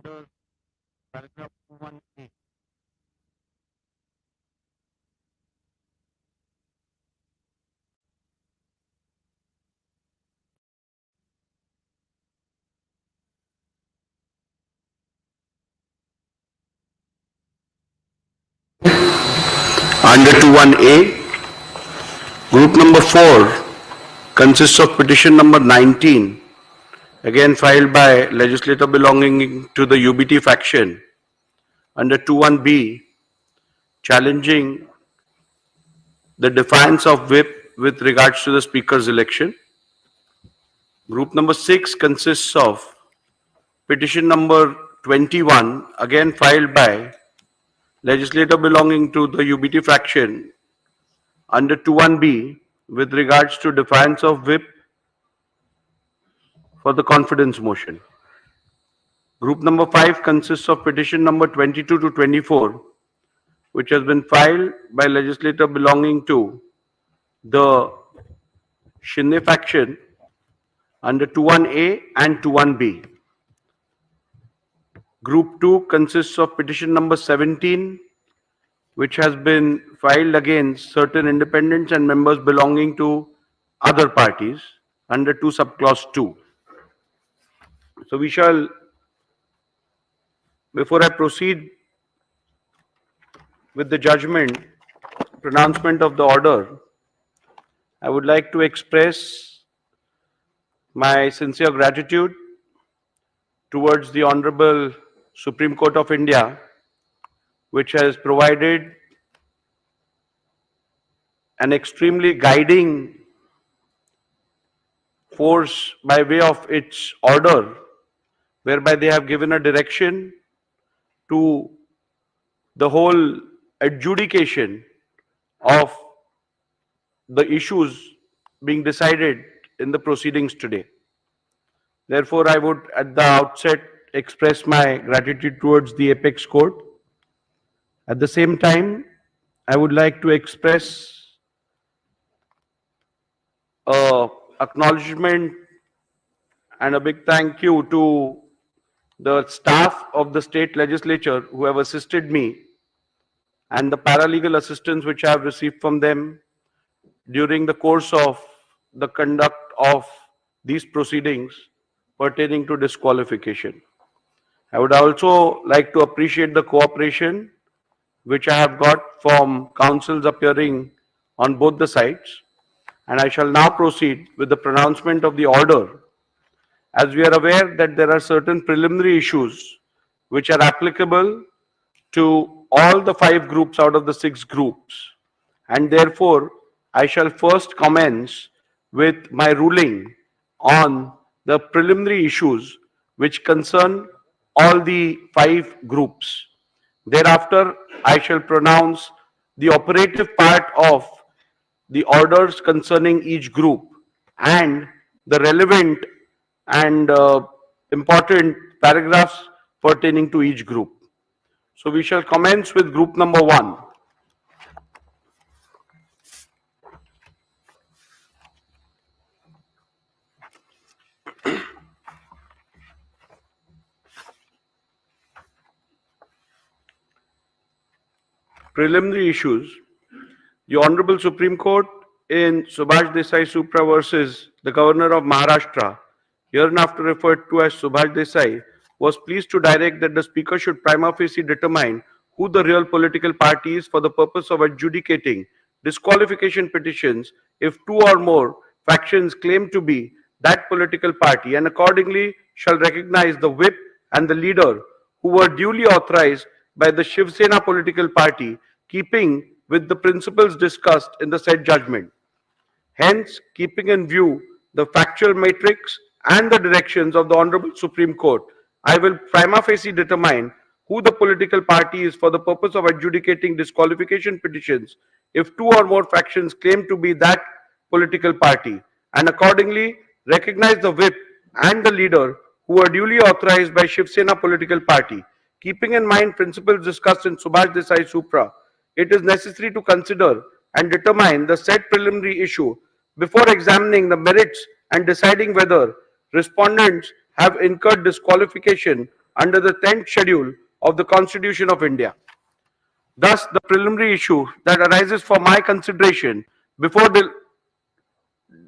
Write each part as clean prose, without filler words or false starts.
order, paragraph 21A. Under 21A, group number 4 consists of petition number 19, again filed by legislator belonging to the UBT faction. Under 21B, challenging the defiance of whip with regards to the speaker's election. Group number 6 consists of petition number 21, again filed by legislator belonging to the UBT faction under 21B with regards to defiance of whip for the confidence motion. Group number 5 consists of petition number 22 to 24, which has been filed by legislator belonging to the Shinde faction under 21A and 21B. Group 2 consists of petition number 17, which has been filed against certain independents and members belonging to other parties under 2 subclause 2. So we shall, before I proceed with the judgment, pronouncement of the order, I would like to express my sincere gratitude towards the Honorable Supreme Court of India, which has provided an extremely guiding force by way of its order, whereby they have given a direction to the whole adjudication of the issues being decided in the proceedings today. Therefore, I would at the outset express my gratitude towards the Apex Court. At the same time, I would like to express acknowledgement and a big thank you to the staff of the state legislature who have assisted me and the paralegal assistance which I have received from them during the course of the conduct of these proceedings pertaining to disqualification. I would also like to appreciate the cooperation which I have got from counsels appearing on both the sides, and I shall now proceed with the pronouncement of the order. As we are aware that there are certain preliminary issues which are applicable to all the 5 groups out of the 6 groups, and therefore I shall first commence with my ruling on the preliminary issues which concern all the 5 groups. Thereafter, I shall pronounce the operative part of the orders concerning each group and the relevant and important paragraphs pertaining to each group. So we shall commence with group number 1. Preliminary issues. The Honorable Supreme Court in Subhash Desai Supra versus the Governor of Maharashtra, hereinafter referred to as Subhash Desai, was pleased to direct that the Speaker should prima facie determine who the real political party is for the purpose of adjudicating disqualification petitions if 2 or more factions claim to be that political party, and accordingly shall recognize the whip and the leader who were duly authorized by the Shiv Sena political party, keeping with the principles discussed in the said judgment. Hence, keeping in view the factual matrix and the directions of the Honorable Supreme Court, I will prima facie determine who the political party is for the purpose of adjudicating disqualification petitions if 2 or more factions claim to be that political party, and accordingly recognize the whip and the leader who are duly authorized by Shiv Sena political party. Keeping in mind principles discussed in Subhash Desai Supra, it is necessary to consider and determine the said preliminary issue before examining the merits and deciding whether respondents have incurred disqualification under the 10th schedule of the Constitution of India. Thus, the preliminary issue that arises for my consideration before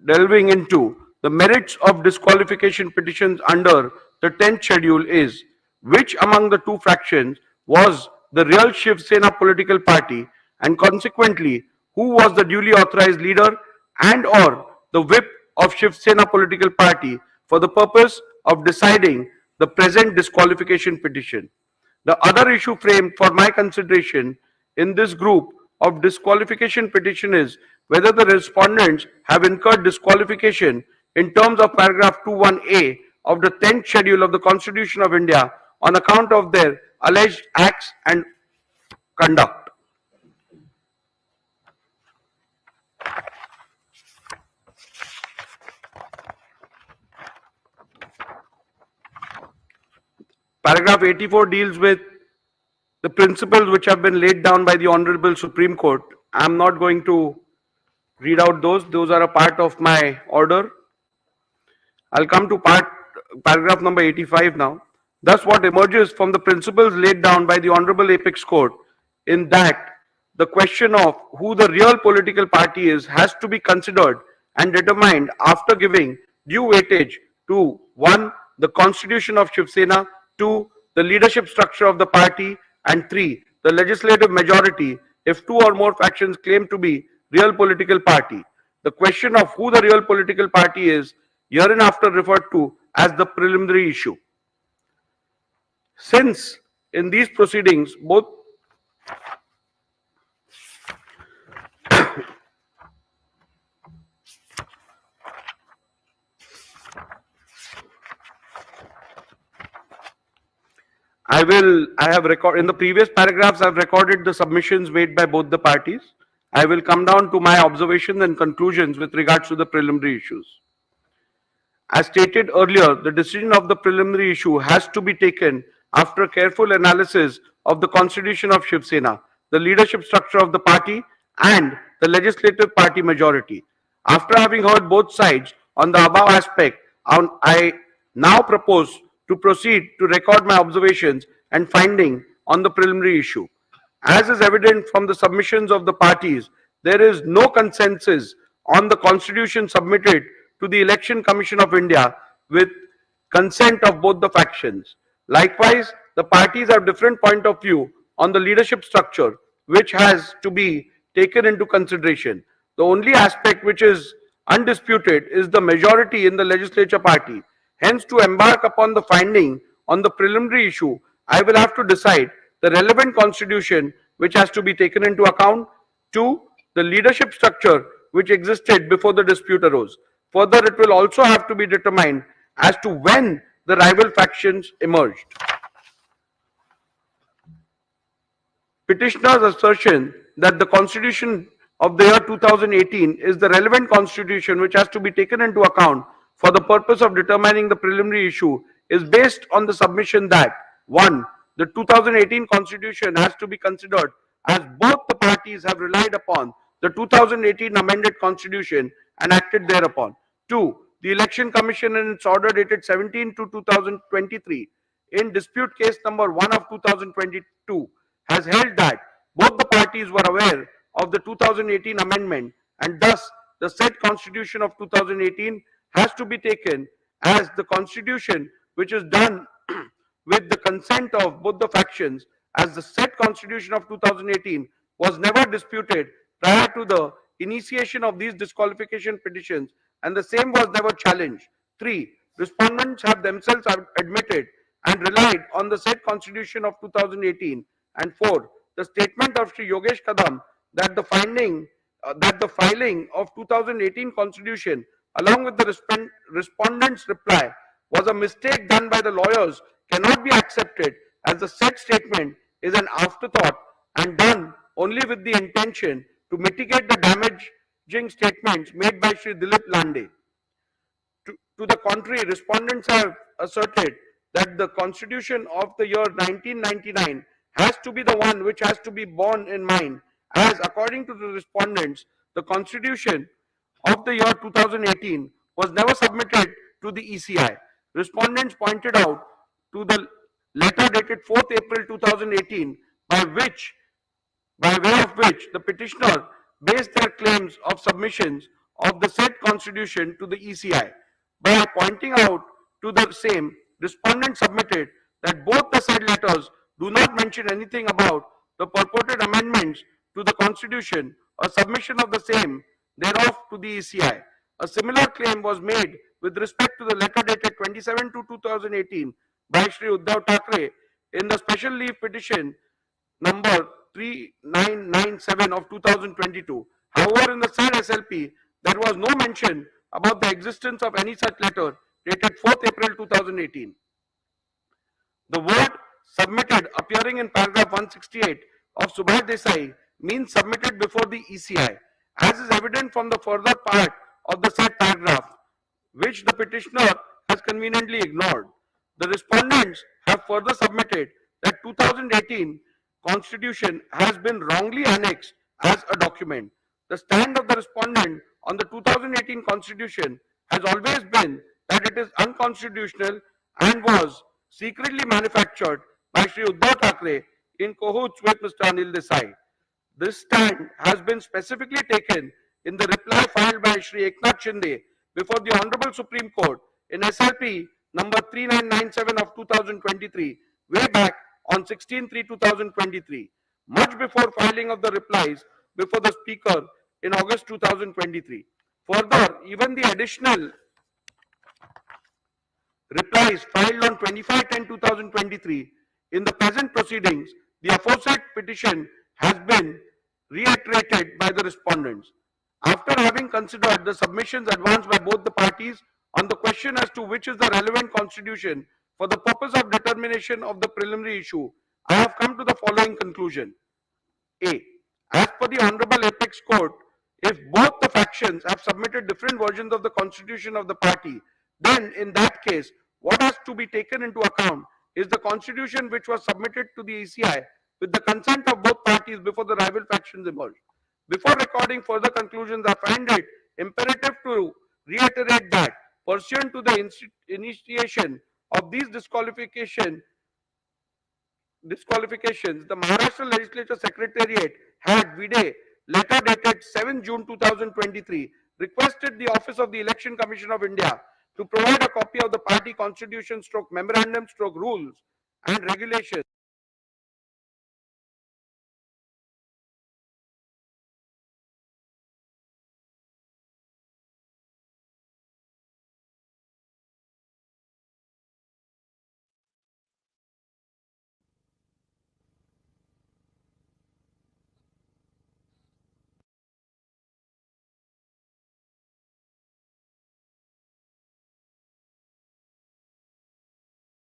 delving into the merits of disqualification petitions under the 10th schedule is which among the two fractions was the real Shiv Sena political party, and consequently who was the duly authorized leader and or the whip of Shiv Sena political party for the purpose of deciding the present disqualification petition. The other issue framed for my consideration in this group of disqualification petition is whether the respondents have incurred disqualification in terms of paragraph 21A of the 10th schedule of the Constitution of India on account of their alleged acts and conduct. Paragraph 84 deals with the principles which have been laid down by the Honorable Supreme Court. I am not going to read out those are a part of my order. I'll come to paragraph number 85 now. Thus, what emerges from the principles laid down by the Honorable Apex Court in that the question of who the real political party is has to be considered and determined after giving due weightage to 1. The Constitution of Shiv Sena, 2. The leadership structure of the party, and 3. The legislative majority if two or more factions claim to be real political party. The question of who the real political party is hereinafter referred to as the preliminary issue. Since in these proceedings both in the previous paragraphs I've recorded the submissions made by both the parties. I will come down to my observations and conclusions with regards to the preliminary issues. As stated earlier, the decision of the preliminary issue has to be taken after careful analysis of the Constitution of Shiv Sena, the leadership structure of the party, and the legislative party majority. After having heard both sides on the above aspect, I now propose to proceed to record my observations and finding on the preliminary issue. As is evident from the submissions of the parties, there is no consensus on the constitution submitted to the Election Commission of India with consent of both the factions. Likewise, the parties have different point of view on the leadership structure, which has to be taken into consideration. The only aspect which is undisputed is the majority in the legislature party. Hence, to embark upon the finding on the preliminary issue, I will have to decide the relevant constitution which has to be taken into account. 2. The leadership structure which existed before the dispute arose. Further, it will also have to be determined as to when the rival factions emerged. Petitioner's assertion that the Constitution of the year 2018 is the relevant constitution which has to be taken into account for the purpose of determining the preliminary issue is based on the submission that 1. The 2018 Constitution has to be considered as both the parties have relied upon the 2018 amended Constitution and acted thereupon. 2. The Election Commission in its order dated 17/2/2023 in dispute case number 1 of 2022 has held that both the parties were aware of the 2018 amendment, and thus the said Constitution of 2018 has to be taken as the Constitution which is done with the consent of both the factions, as the said Constitution of 2018 was never disputed prior to the initiation of these disqualification petitions, and the same was never challenged. 3. Respondents have themselves admitted and relied on the said Constitution of 2018. And 4. The statement of Sri Yogesh Kadam that the filing of 2018 Constitution along with the respondent's reply was a mistake done by the lawyers cannot be accepted, as the said statement is an afterthought and done only with the intention to mitigate the damaging statements made by Sri Dilip Lande. To the contrary, respondents have asserted that the Constitution of the year 1999 has to be the one which has to be borne in mind, as according to the respondents, the Constitution of the year 2018 was never submitted to the ECI. Respondents pointed out to the letter dated 4th April 2018, by way of which the petitioner based their claims of submissions of the said constitution to the ECI. By pointing out to the same, respondent submitted that both the said letters do not mention anything about the purported amendments to the constitution or submission of the same thereof to the ECI. A similar claim was made with respect to the letter dated 27 to 2018 by Shri Uddhav Thackeray in the special leave petition number 3997 of 2022. However, in the said SLP, there was no mention about the existence of any such letter dated 4th April 2018. The word submitted appearing in paragraph 168 of Subhash Desai means submitted before the ECI, as is evident from the further part of the said paragraph, which the petitioner has conveniently ignored. The respondents have further submitted that 2018 Constitution has been wrongly annexed as a document. The stand of the respondent on the 2018 Constitution has always been that it is unconstitutional and was secretly manufactured by Shri Uddhav Thackeray in cahoots with Mr. Anil Desai. This stand has been specifically taken in the reply filed by Shri Eknath Shinde before the Honorable Supreme Court in SLP number 3997 of 2023, way back on 16/3/2023, much before filing of the replies before the Speaker in August 2023. Further, even the additional replies filed on 25/10/2023 in the present proceedings, the aforesaid petition has been reiterated by the respondents. After having considered the submissions advanced by both the parties on the question as to which is the relevant constitution for the purpose of determination of the preliminary issue, I have come to the following conclusion. A. As per the Honorable Apex Court, if both the factions have submitted different versions of the constitution of the party, then in that case, what has to be taken into account is the constitution which was submitted to the ECI with the consent of both parties before the rival factions emerged. Before recording further conclusions, I find it imperative to reiterate that pursuant to the initiation of these disqualifications, the Maharashtra Legislature Secretariat had vide letter dated 7 June 2023 requested the Office of the Election Commission of India to provide a copy of the party constitution stroke memorandum stroke rules and regulations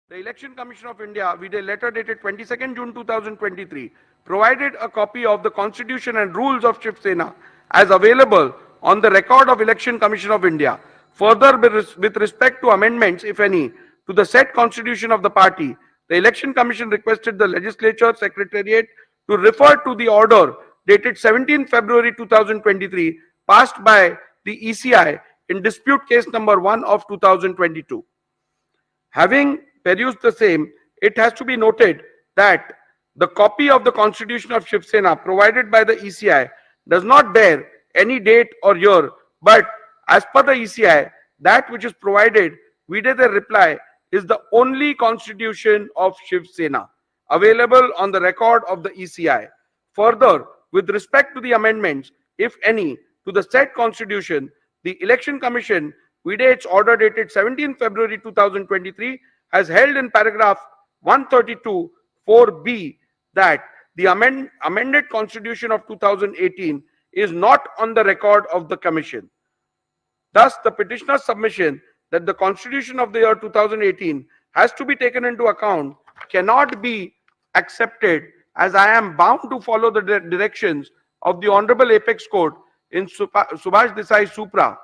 The Election Commission of India, with a letter dated 22nd June 2023, provided a copy of the Constitution and rules of Shiv Sena as available on the record of Election Commission of India. Further, with respect to amendments, if any, to the said Constitution of the party, the Election Commission requested the Legislature Secretariat to refer to the order dated 17 February 2023, passed by the ECI in dispute case number 1 of 2022. Having perused the same, it has to be noted that the copy of the Constitution of Shiv Sena provided by the ECI does not bear any date or year, but as per the ECI, that which is provided vide the reply is the only Constitution of Shiv Sena available on the record of the ECI. Further, with respect to the amendments, if any, to the said Constitution, the Election Commission, vide its order dated 17 February 2023, has held in paragraph 132 4b that the amended Constitution of 2018 is not on the record of the Commission. Thus, the petitioner's submission that the Constitution of the year 2018 has to be taken into account cannot be accepted, as I am bound to follow the directions of the Honorable Apex Court in Subhash Desai Supra,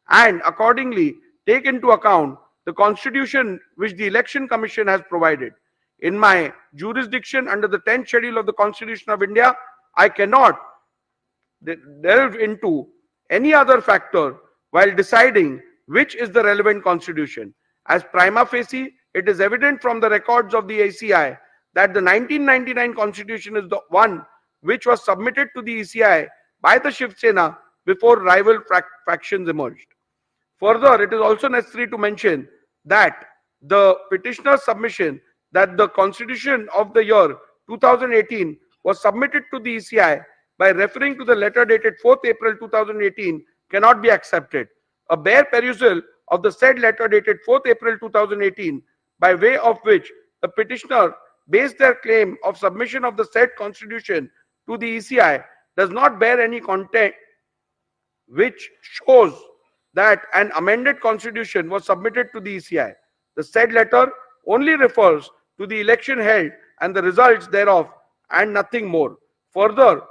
and accordingly take into account the Constitution which the Election Commission has provided. In my jurisdiction under the 10th schedule of the Constitution of India, I cannot delve into any other factor while deciding which is the relevant constitution, as prima facie it is evident from the records of the ACI that the 1999 constitution is the one which was submitted to the ECI by the Shiv Sena before rival factions emerged. Further, it is also necessary to mention that the petitioner's submission that the constitution of the year 2018 was submitted to the ECI by referring to the letter dated 4th April 2018 cannot be accepted. A bare perusal of the said letter dated 4th April 2018, by way of which the petitioner based their claim of submission of the said constitution to the ECI, does not bear any content which shows that an amended constitution was submitted to the ECI. The said letter only refers to the election held and the results thereof and nothing more. Further,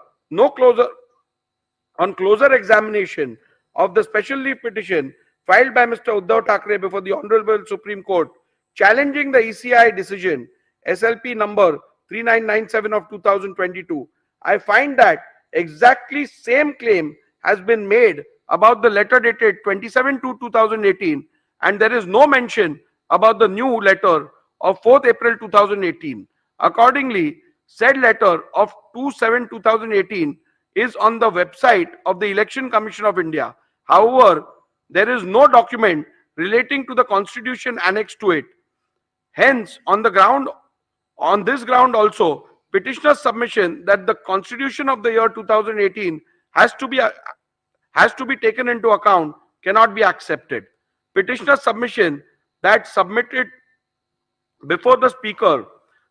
on closer examination of the special leave petition filed by Mr. Uddhav Thackeray before the Honorable Supreme Court challenging the ECI decision SLP number 3997 of 2022, I find that exactly same claim has been made about the letter dated 27/2/2018, and there is no mention about the new letter of 4th April 2018. Accordingly, said letter of 2/7/2018 is on the website of the Election Commission of India. However, there is no document relating to the constitution annexed to it. Hence, on this ground also, petitioner's submission that the constitution of the year 2018 has to be taken into account cannot be accepted. Petitioner's submission that submitted before the speaker,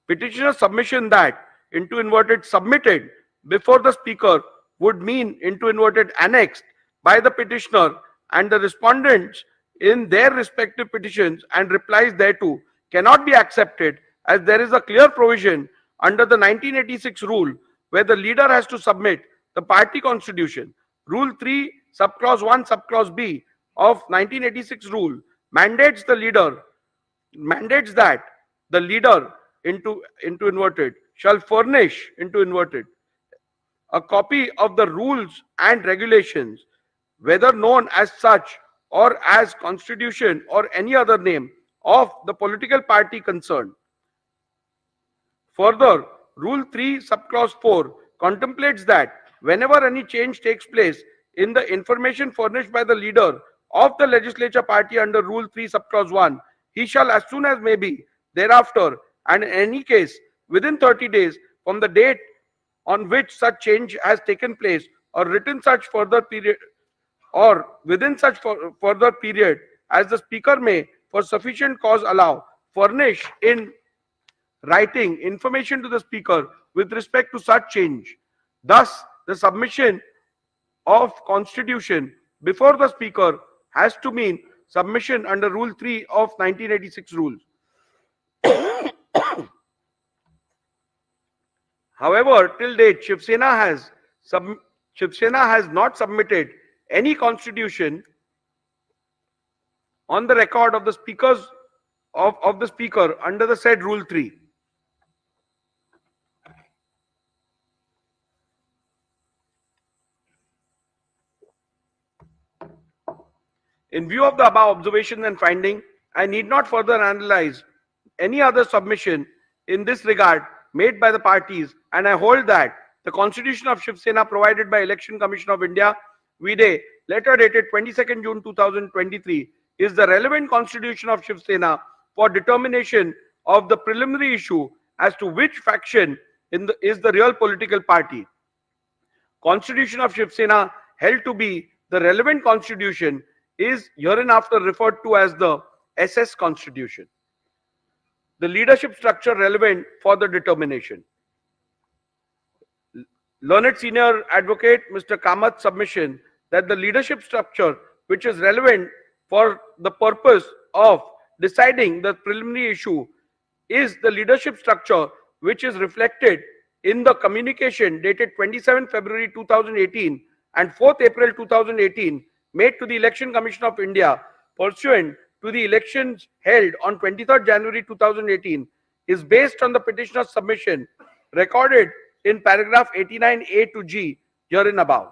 petitioner's submission that into inverted submitted before the speaker would mean into inverted annexed by the petitioner and the respondents in their respective petitions and replies thereto cannot be accepted, as there is a clear provision under the 1986 rule where the leader has to submit the party constitution. Rule 3 subclause 1 subclause B of 1986 rule mandates that the leader into inverted shall furnish into inverted a copy of the rules and regulations, whether known as such or as constitution or any other name, of the political party concerned. Further, Rule 3 subclause 4 contemplates that whenever any change takes place in the information furnished by the leader of the legislature party under Rule 3 subclause 1, he shall as soon as may be thereafter, and in any case within 30 days from the date on which such change has taken place, or written such further period, or within such further period as the speaker may for sufficient cause allow, furnish in writing information to the speaker with respect to such change. Thus, the submission of constitution before the speaker has to mean submission under Rule 3 of 1986 rules. However, till date, Shiv Sena has not submitted any constitution on the record of the speakers of the speaker under the said Rule 3. In view of the above observations and finding, I need not further analyze any other submission in this regard made by the parties, and I hold that the Constitution of Shiv Sena provided by Election Commission of India, VDA, letter dated 22nd June 2023, is the relevant Constitution of Shiv Sena for determination of the preliminary issue as to which faction is the real political party. Constitution of Shiv Sena held to be the relevant constitution is hereinafter referred to as the SS Constitution. The leadership structure relevant for the determination. Learned Senior Advocate Mr. Kamath's submission that the leadership structure which is relevant for the purpose of deciding the preliminary issue is the leadership structure which is reflected in the communication dated 27 February 2018 and 4th April 2018 made to the Election Commission of India pursuant to the elections held on 23rd January 2018 is based on the petitioner's submission recorded in paragraph 89A to G herein above.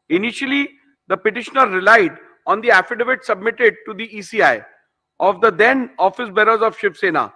Initially, the petitioner relied on the affidavit submitted to the ECI of the then office bearers of Shiv Sena,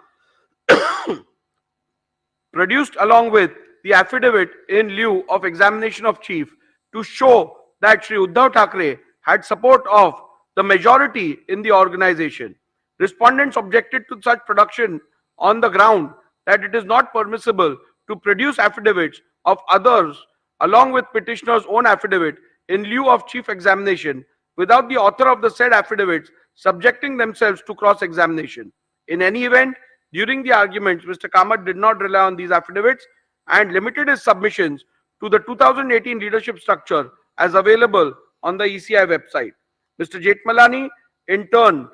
produced along with the affidavit in lieu of examination of chief to show that Shri Uddhav Thackeray had support of the majority in the organization. Respondents objected to such production on the ground that it is not permissible to produce affidavits of others along with petitioner's own affidavit in lieu of chief examination without the author of the said affidavits subjecting themselves to cross-examination. In any event, during the arguments, Mr. Kamath did not rely on these affidavits and limited his submissions to the 2018 leadership structure as available on the ECI website. Mr. Jethmalani, in turn,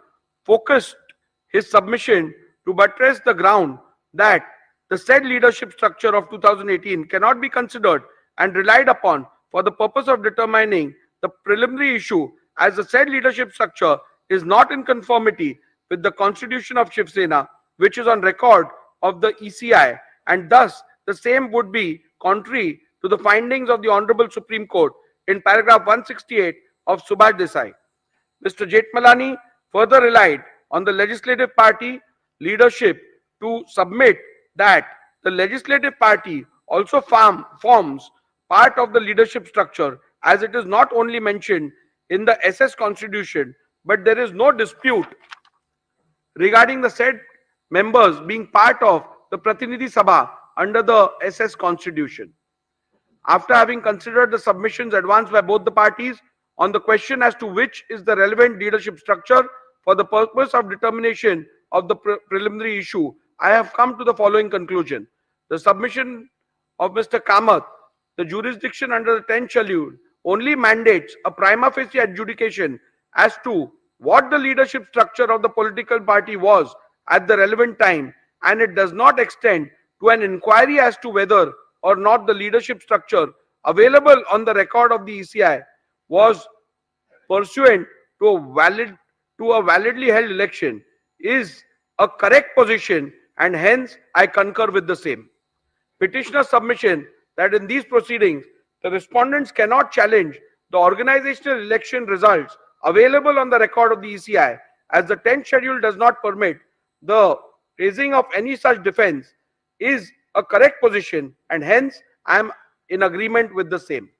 focused his submission to buttress the ground that the said leadership structure of 2018 cannot be considered and relied upon for the purpose of determining the preliminary issue, as the said leadership structure is not in conformity with the constitution of Shiv Sena, which is on record of the ECI, and thus the same would be contrary to the findings of the Honorable Supreme Court in paragraph 168 of Subhash Desai. Mr. Jethmalani further relied on the legislative party leadership to submit that the legislative party also forms part of the leadership structure, as it is not only mentioned in the SS Constitution, but there is no dispute regarding the said members being part of the Pratinidhi Sabha under the SS Constitution. After having considered the submissions advanced by both the parties on the question as to which is the relevant leadership structure for the purpose of determination of the preliminary issue, I have come to the following conclusion. The submission of Mr. Kamath, the jurisdiction under the 10th schedule, only mandates a prima facie adjudication as to what the leadership structure of the political party was at the relevant time, and it does not extend to an inquiry as to whether or not the leadership structure available on the record of the ECI was pursuant to a validly held election is a correct position, and hence I concur with the same. Petitioner's submission that in these proceedings the respondents cannot challenge the organizational election results available on the record of the ECI, as the 10th schedule does not permit the raising of any such defense, is a correct position, and hence I am in agreement with the same.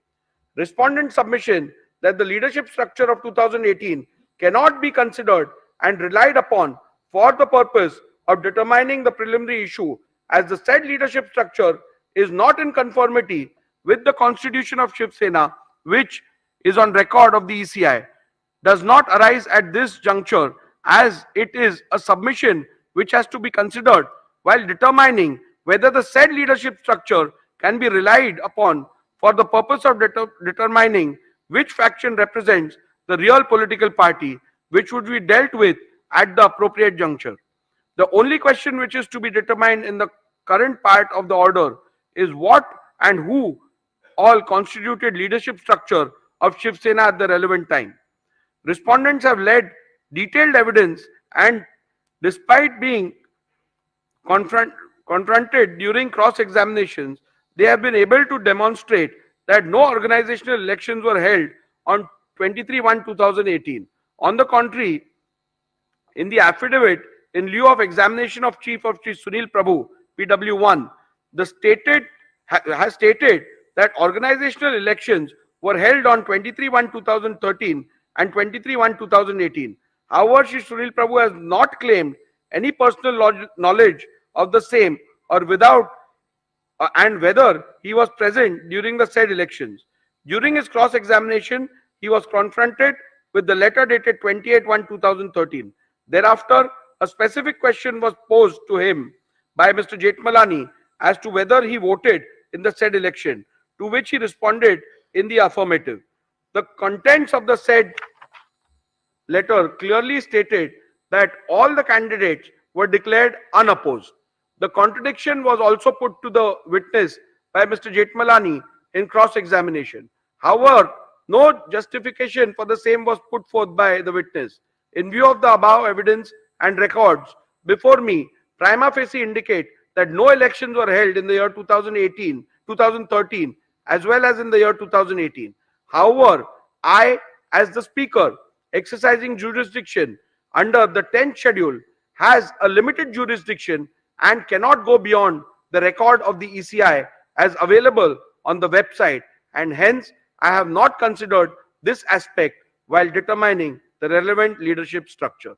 Respondent submission that the leadership structure of 2018 cannot be considered and relied upon for the purpose of determining the preliminary issue, as the said leadership structure is not in conformity with the constitution of Shiv Sena, which is on record of the ECI, does not arise at this juncture, as it is a submission which has to be considered while determining whether the said leadership structure can be relied upon for the purpose of determining which faction represents the real political party, which would be dealt with at the appropriate juncture. The only question which is to be determined in the current part of the order is what and who all constituted leadership structure of Shiv Sena at the relevant time. Respondents have led detailed evidence, and despite being confronted during cross-examinations, they have been able to demonstrate that no organizational elections were held on 23/1/2018. On the contrary, in the affidavit in lieu of examination of Chief of Shri Sunil Prabhu, PW1, has stated that organizational elections were held on 23/1/2013 and 23/1/2018. However, Shri Sunil Prabhu has not claimed any personal knowledge of the same or without and whether he was present during the said elections. During his cross-examination, he was confronted with the letter dated 28/1/2013. Thereafter, a specific question was posed to him by Mr. Jethmalani as to whether he voted in the said election, to which he responded in the affirmative. The contents of the said letter clearly stated that all the candidates were declared unopposed. The contradiction was also put to the witness by Mr. Jethmalani in cross-examination. However, no justification for the same was put forth by the witness. In view of the above evidence and records before me, prima facie indicate that no elections were held in the year 2013, as well as in the year 2018. However, I, as the speaker, exercising jurisdiction under the 10th schedule has a limited jurisdiction and cannot go beyond the record of the ECI as available on the website, and hence I have not considered this aspect while determining the relevant leadership structure.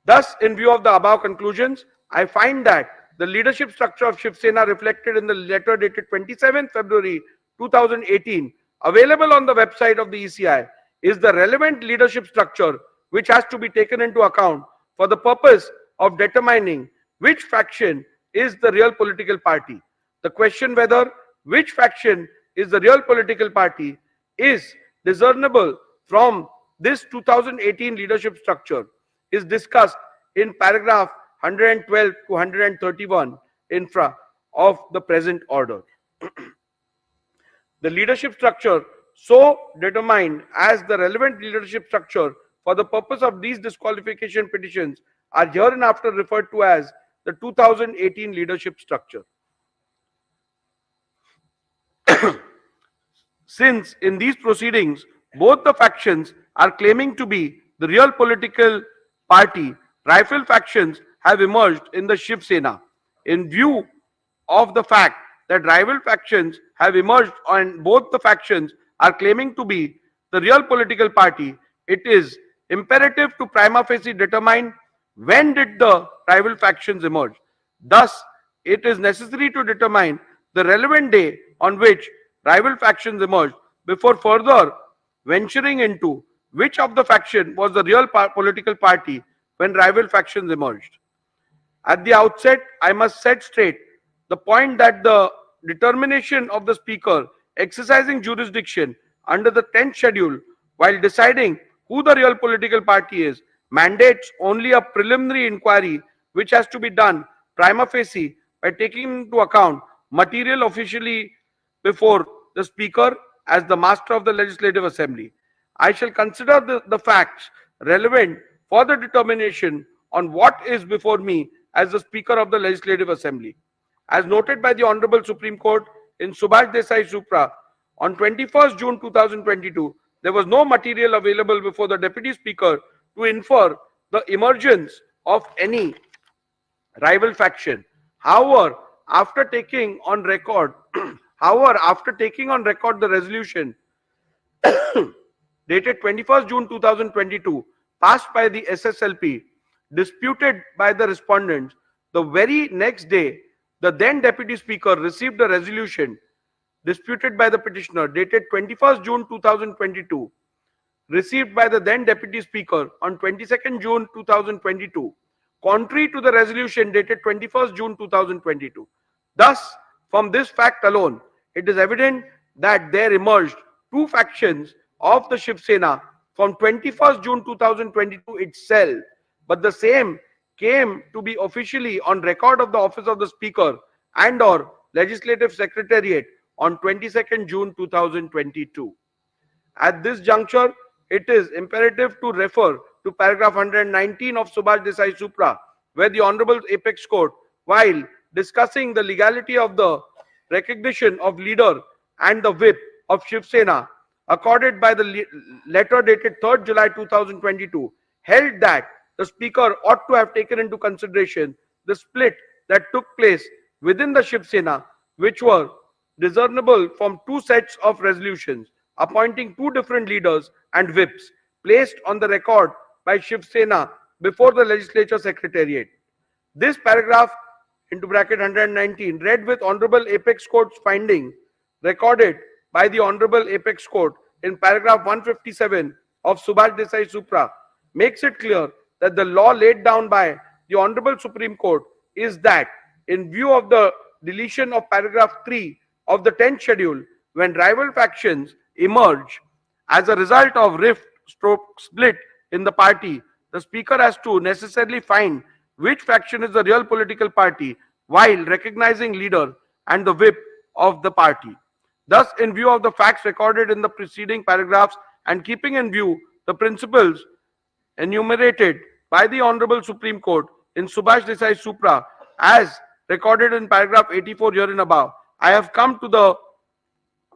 Thus, in view of the above conclusions, I find that the leadership structure of Shiv Sena reflected in the letter dated 27 February 2018 available on the website of the ECI is the relevant leadership structure which has to be taken into account for the purpose of determining which faction is the real political party. The question whether which faction is the real political party is discernible from this 2018 leadership structure is discussed in paragraph 112 to 131 infra of the present order. The leadership structure so determined as the relevant leadership structure for the purpose of these disqualification petitions are hereinafter referred to as the 2018 leadership structure. Since in these proceedings both the factions are claiming to be the real political party, rival factions have emerged in the Shiv Sena. In view of the fact that rival factions have emerged and both the factions are claiming to be the real political party, it is imperative to prima facie determine when did the rival factions emerge. Thus, it is necessary to determine the relevant day on which rival factions emerged before further venturing into which of the faction was the real political party when rival factions emerged. At the outset, I must set straight the point that the determination of the Speaker exercising jurisdiction under the 10th schedule while deciding who the real political party is mandates only a preliminary inquiry which has to be done prima facie by taking into account material officially before the Speaker as the Master of the Legislative Assembly. I shall consider the facts relevant for the determination on what is before me as the Speaker of the Legislative Assembly. As noted by the Honorable Supreme Court in Subhash Desai Supra, on 21st June 2022, there was no material available before the Deputy Speaker to infer the emergence of any rival faction. However, after taking on record, the resolution dated 21st June 2022, passed by the SSLP, disputed by the respondents, the very next day, the then Deputy Speaker received a resolution disputed by the petitioner dated 21st June 2022, received by the then Deputy Speaker on 22nd June 2022, contrary to the resolution dated 21st June 2022. Thus, from this fact alone, it is evident that there emerged two factions of the Shiv Sena from 21st June 2022 itself, but the same came to be officially on record of the office of the Speaker and or Legislative Secretariat on 22nd June 2022. At this juncture, it is imperative to refer to paragraph 119 of Subhash Desai Supra, where the Honorable Apex Court, while discussing the legality of the recognition of leader and the whip of Shiv Sena accorded by the letter dated 3rd July 2022, held that the Speaker ought to have taken into consideration the split that took place within the Shiv Sena, which were discernible from two sets of resolutions appointing two different leaders and whips placed on the record by Shiv Sena before the Legislature Secretariat. This paragraph into bracket 119 read with Honorable Apex Court's finding recorded by the Honorable Apex Court in paragraph 157 of Subhash Desai Supra makes it clear that the law laid down by the Honorable Supreme Court is that in view of the deletion of paragraph 3 of the 10th schedule, when rival factions emerge as a result of rift stroke split in the party, the Speaker has to necessarily find which faction is the real political party while recognizing leader and the whip of the party. Thus, in view of the facts recorded in the preceding paragraphs and keeping in view the principles enumerated by the Honorable Supreme Court in Subhash Desai Supra as recorded in paragraph 84 herein above, I have come to the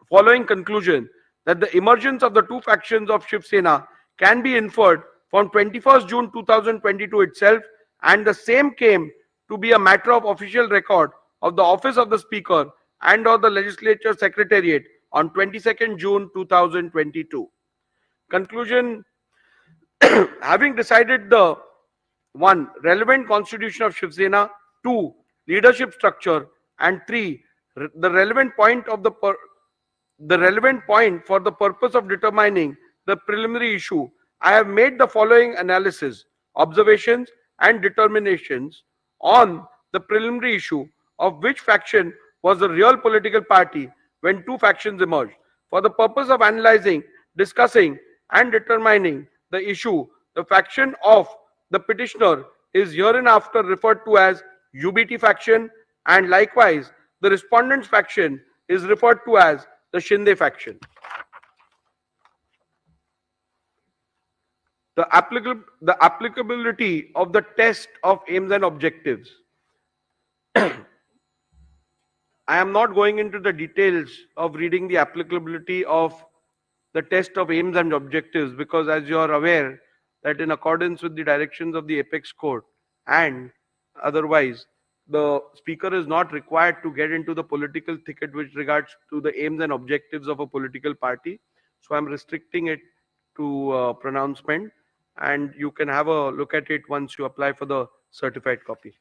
following conclusion that the emergence of the two factions of Shiv Sena can be inferred from 21st June 2022 itself, and the same came to be a matter of official record of the office of the Speaker and of the Legislature Secretariat on 22nd June 2022. Conclusion: having decided the 1. Relevant constitution of Shiv Sena, 2. Leadership structure, and 3. The relevant point of the relevant point for the purpose of determining the preliminary issue, I have made the following analysis, observations, and determinations on the preliminary issue of which faction was the real political party when two factions emerged. For the purpose of analyzing, discussing, and determining the issue, the faction of the petitioner is hereinafter referred to as UBT faction, and likewise the respondent's faction is referred to as the Shinde faction. The applicability of the test of aims and objectives. I am not going into the details of reading the applicability of the test of aims and objectives, because as you are aware that in accordance with the directions of the Apex Court and otherwise, the Speaker is not required to get into the political thicket with regards to the aims and objectives of a political party. So I'm restricting it to pronouncement, and you can have a look at it once you apply for the certified copy.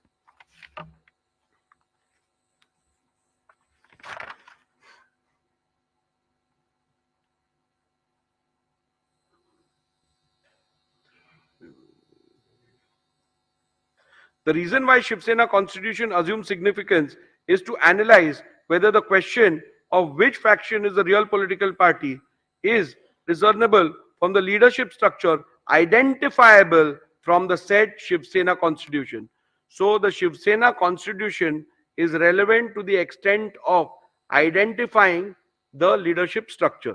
The reason why Shiv Sena constitution assumes significance is to analyze whether the question of which faction is the real political party is discernible from the leadership structure identifiable from the said Shiv Sena constitution. So the Shiv Sena constitution is relevant to the extent of identifying the leadership structure.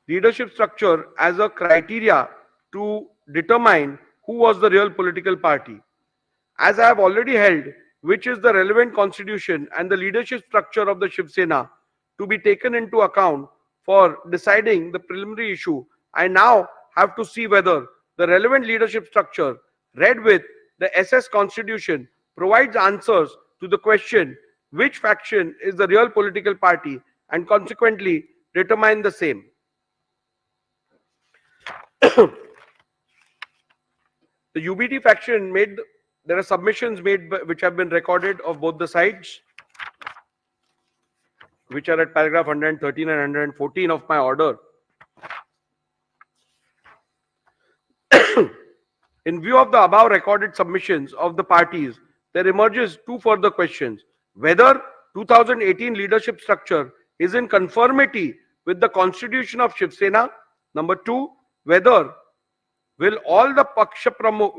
Leadership structure as a criteria to determine who was the real political party. As I have already held, which is the relevant constitution and the leadership structure of the Shiv Sena to be taken into account for deciding the preliminary issue, I now have to see whether the relevant leadership structure read with the SS constitution provides answers to the question which faction is the real political party and consequently determine the same. The UBT faction made, there are submissions made which have been recorded of both the sides, which are at paragraph 113 and 114 of my order. In view of the above recorded submissions of the parties, there emerges two further questions: whether 2018 leadership structure is in conformity with the constitution of Shiv Sena. Number two, whether will all the Paksha Pramukh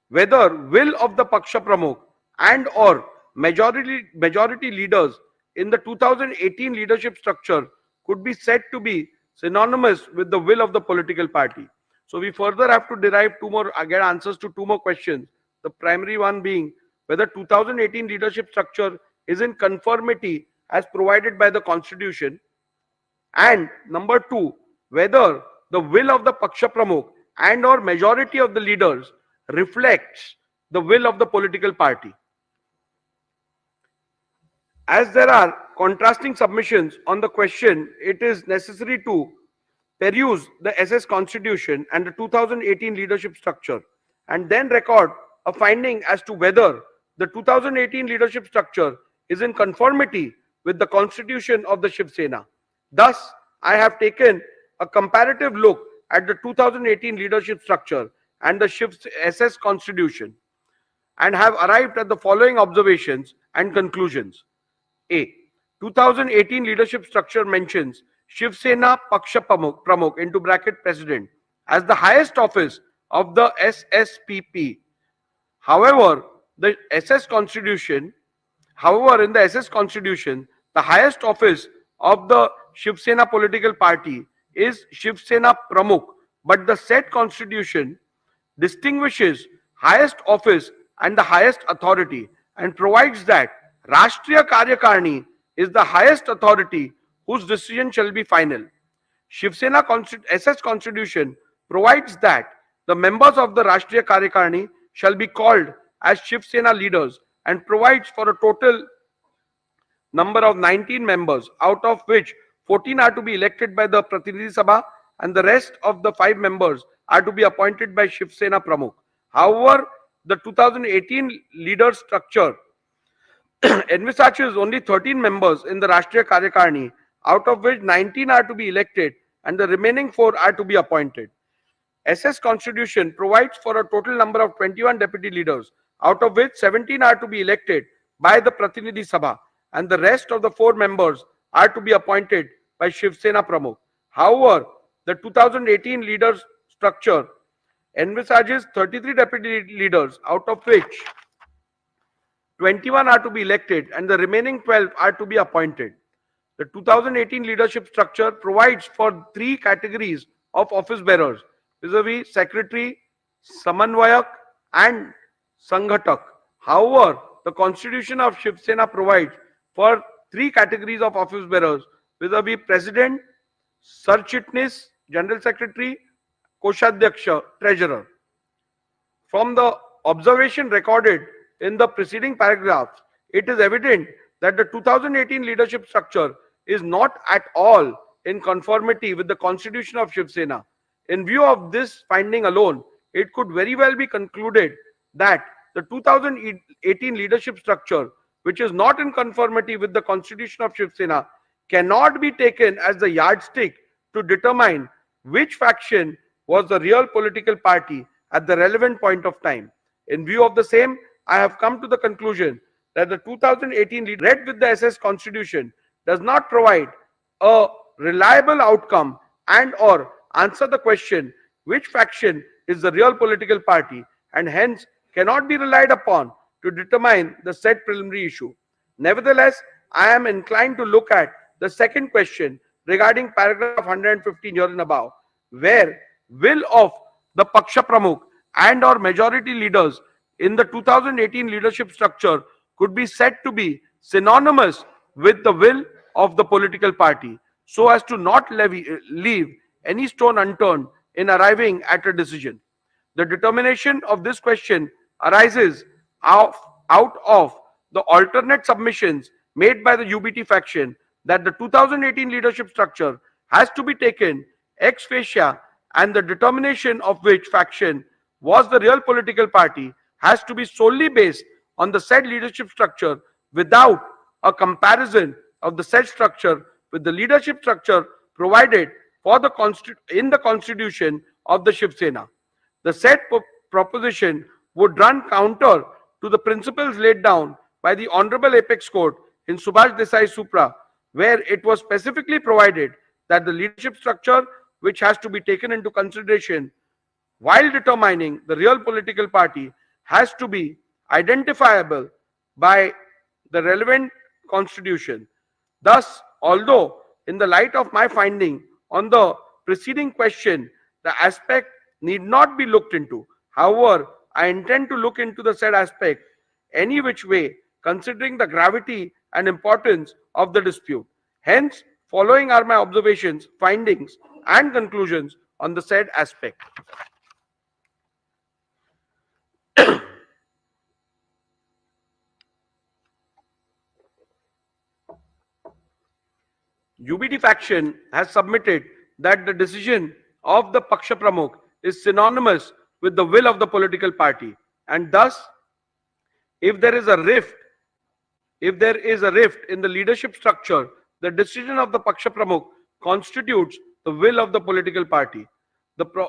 whether will of the Paksha Pramukh and or majority leaders in the 2018 leadership structure could be said to be synonymous with the will of the political party. So we further have to derive get answers to two more questions. The primary one being whether 2018 leadership structure is in conformity as provided by the constitution, and number two, whether the will of the Paksha Pramukh and or majority of the leaders reflects the will of the political party. As there are contrasting submissions on the question, it is necessary to peruse the SS constitution and the 2018 leadership structure and then record a finding as to whether the 2018 leadership structure is in conformity with the constitution of the Shiv Sena. Thus, I have taken a comparative look at the 2018 leadership structure and the Shiv SS constitution and have arrived at the following observations and conclusions. A. 2018 leadership structure mentions Shiv Sena Paksha Pramukh into bracket president as the highest office of the SSPP. However, in the SS constitution, the highest office of the Shiv Sena political party is Shiv Sena Pramukh, but the said constitution distinguishes highest office and the highest authority and provides that Rashtriya Karyakarni is the highest authority whose decision shall be final. Shiv Sena SS Constitution provides that the members of the Rashtriya Karyakarni shall be called as Shiv Sena leaders and provides for a total number of 19 members, out of which 14 are to be elected by the Pratinidhi Sabha and the rest of the 5 members are to be appointed by Shiv Sena Pramukh. However, the 2018 leader structure envisages only 13 members in the Rashtriya Karyakarni, out of which 19 are to be elected and the remaining 4 are to be appointed. SS Constitution provides for a total number of 21 deputy leaders, out of which 17 are to be elected by the Pratinidhi Sabha and the rest of the 4 members are to be appointed by Shiv Sena Pramukh. However, the 2018 leaders structure envisages 33 deputy leaders, out of which 21 are to be elected and the remaining 12 are to be appointed. The 2018 leadership structure provides for 3 categories of office bearers, vis-a-vis secretary, samanvayak and sanghatak. However, the constitution of Shiv Sena provides for 3 categories of office bearers, vis-a-vis president, sarchitnis, general secretary, koshadhyaksha, treasurer. From the observation recorded in the preceding paragraphs, it is evident that the 2018 leadership structure is not at all in conformity with the constitution of Shiv Sena. In view of this finding alone, it could very well be concluded that the 2018 leadership structure, which is not in conformity with the constitution of Shiv Sena, cannot be taken as the yardstick to determine which faction was the real political party at the relevant point of time. In view of the same, I have come to the conclusion that the 2018 read with the SS Constitution does not provide a reliable outcome and or answer the question which faction is the real political party and hence cannot be relied upon to determine the said preliminary issue. Nevertheless, I am inclined to look at the second question regarding paragraph 115 here and above, where will of the Paksha Pramukh and or majority leaders in the 2018 leadership structure could be said to be synonymous with the will of the political party, so as to not leave any stone unturned in arriving at a decision. The determination of this question arises out of the alternate submissions made by the UBT faction that the 2018 leadership structure has to be taken ex facie and the determination of which faction was the real political party has to be solely based on the said leadership structure without a comparison of the said structure with the leadership structure provided for the in the constitution of the Shiv Sena. The said proposition would run counter to the principles laid down by the Honorable Apex Court in Subhash Desai Supra, where it was specifically provided that the leadership structure which has to be taken into consideration while determining the real political party has to be identifiable by the relevant constitution. Thus, although in the light of my finding on the preceding question, the aspect need not be looked into. However, I intend to look into the said aspect any which way, considering the gravity and importance of the dispute. Hence, following are my observations, findings, and conclusions on the said aspect. UBT faction has submitted that the decision of the Paksha Pramukh is synonymous with the will of the political party, and thus, if there is a rift in the leadership structure, the decision of the Paksha Pramukh constitutes the will of the political party.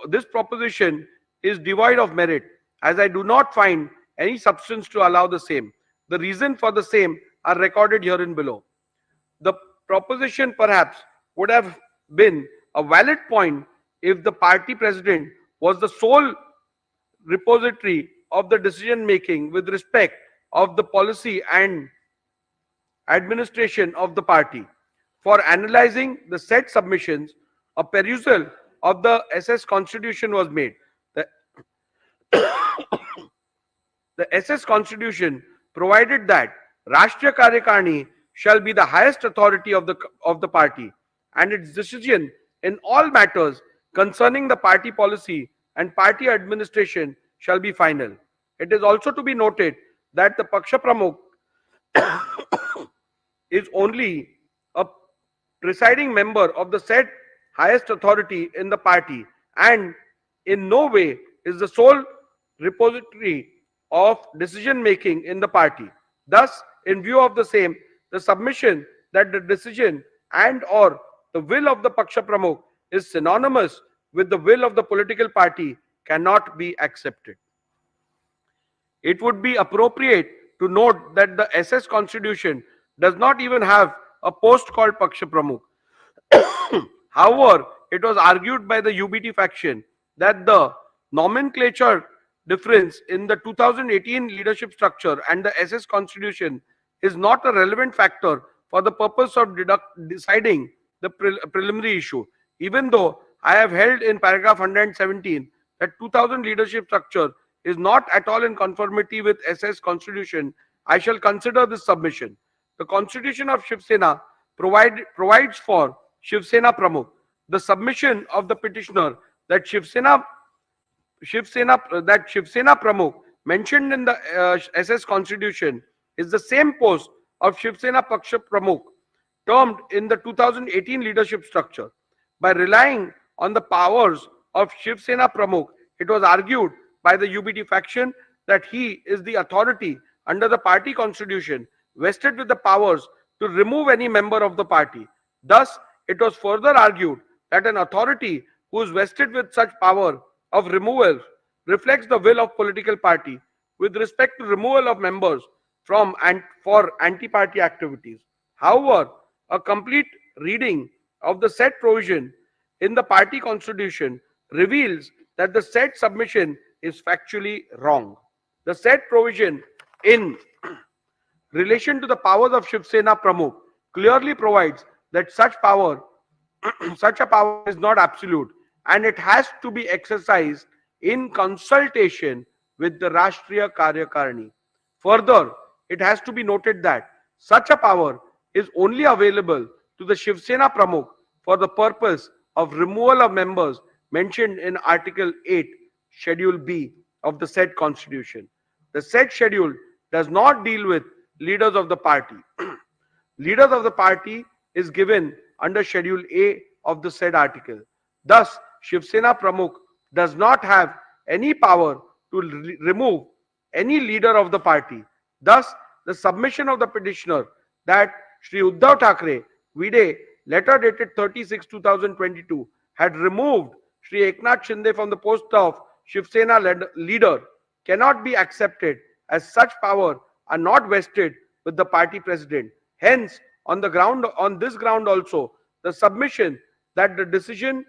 This proposition is devoid of merit, as I do not find any substance to allow the same. The reason for the same are recorded herein below. The proposition perhaps would have been a valid point if the party president was the sole repository of the decision making with respect of the policy and administration of the party. For analyzing the said submissions, a perusal of the SS Constitution was made. The SS Constitution provided that Rashtriya Karyakarni shall be the highest authority of the party, and its decision in all matters concerning the party policy and party administration shall be final. It is also to be noted that the Paksha Pramukh is only a presiding member of the said highest authority in the party and in no way is the sole repository of decision making in the party. Thus, in view of the same, the submission that the decision and or the will of the Paksha Pramukh is synonymous with the will of the political party cannot be accepted. It would be appropriate to note that the SS Constitution does not even have a post called Paksha Pramukh. However, it was argued by the UBT faction that the nomenclature difference in the 2018 leadership structure and the SS Constitution is not a relevant factor for the purpose of deciding the preliminary issue. Even though I have held in paragraph 117 that 2000 leadership structure is not at all in conformity with SS Constitution, I shall consider this submission. The Constitution of Shiv Sena provides for Shiv Sena Pramukh. The submission of the petitioner that Shiv Sena Pramukh mentioned in the SS Constitution is the same post of Shiv Sena Paksha Pramukh termed in the 2018 leadership structure. By relying on the powers of Shiv Sena Pramukh, it was argued by the UBT faction that he is the authority under the party constitution vested with the powers to remove any member of the party. Thus, it was further argued that an authority who is vested with such power of removal reflects the will of political party with respect to removal of members from and for anti-party activities. However, a complete reading of the said provision in the party constitution reveals that the said submission is factually wrong. The said provision in relation to the powers of Shiv Sena Pramukh clearly provides that such a power is not absolute and it has to be exercised in consultation with the Rashtriya Karyakarni. Further, it has to be noted that such a power is only available to the Shiv Sena Pramukh for the purpose of removal of members mentioned in Article 8, Schedule B of the said constitution. The said schedule does not deal with leaders of the party. Leaders of the party is given under Schedule A of the said article. Thus, Shiv Sena Pramukh does not have any power to remove any leader of the party. Thus, the submission of the petitioner that Shri Uddhav Thackeray, vide letter dated 30/6/2022, had removed Shri Eknath Shinde from the post of Shiv Sena leader cannot be accepted as such power are not vested with the party president. Hence, on this ground also, the submission that the decision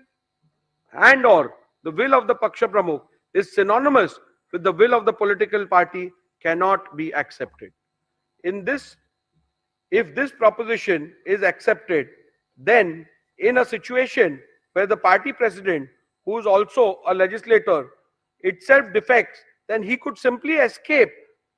and or the will of the Paksha Pramukh is synonymous with the will of the political party cannot be accepted. If this proposition is accepted, then in a situation where the party president, who is also a legislator, itself defects, then he could simply escape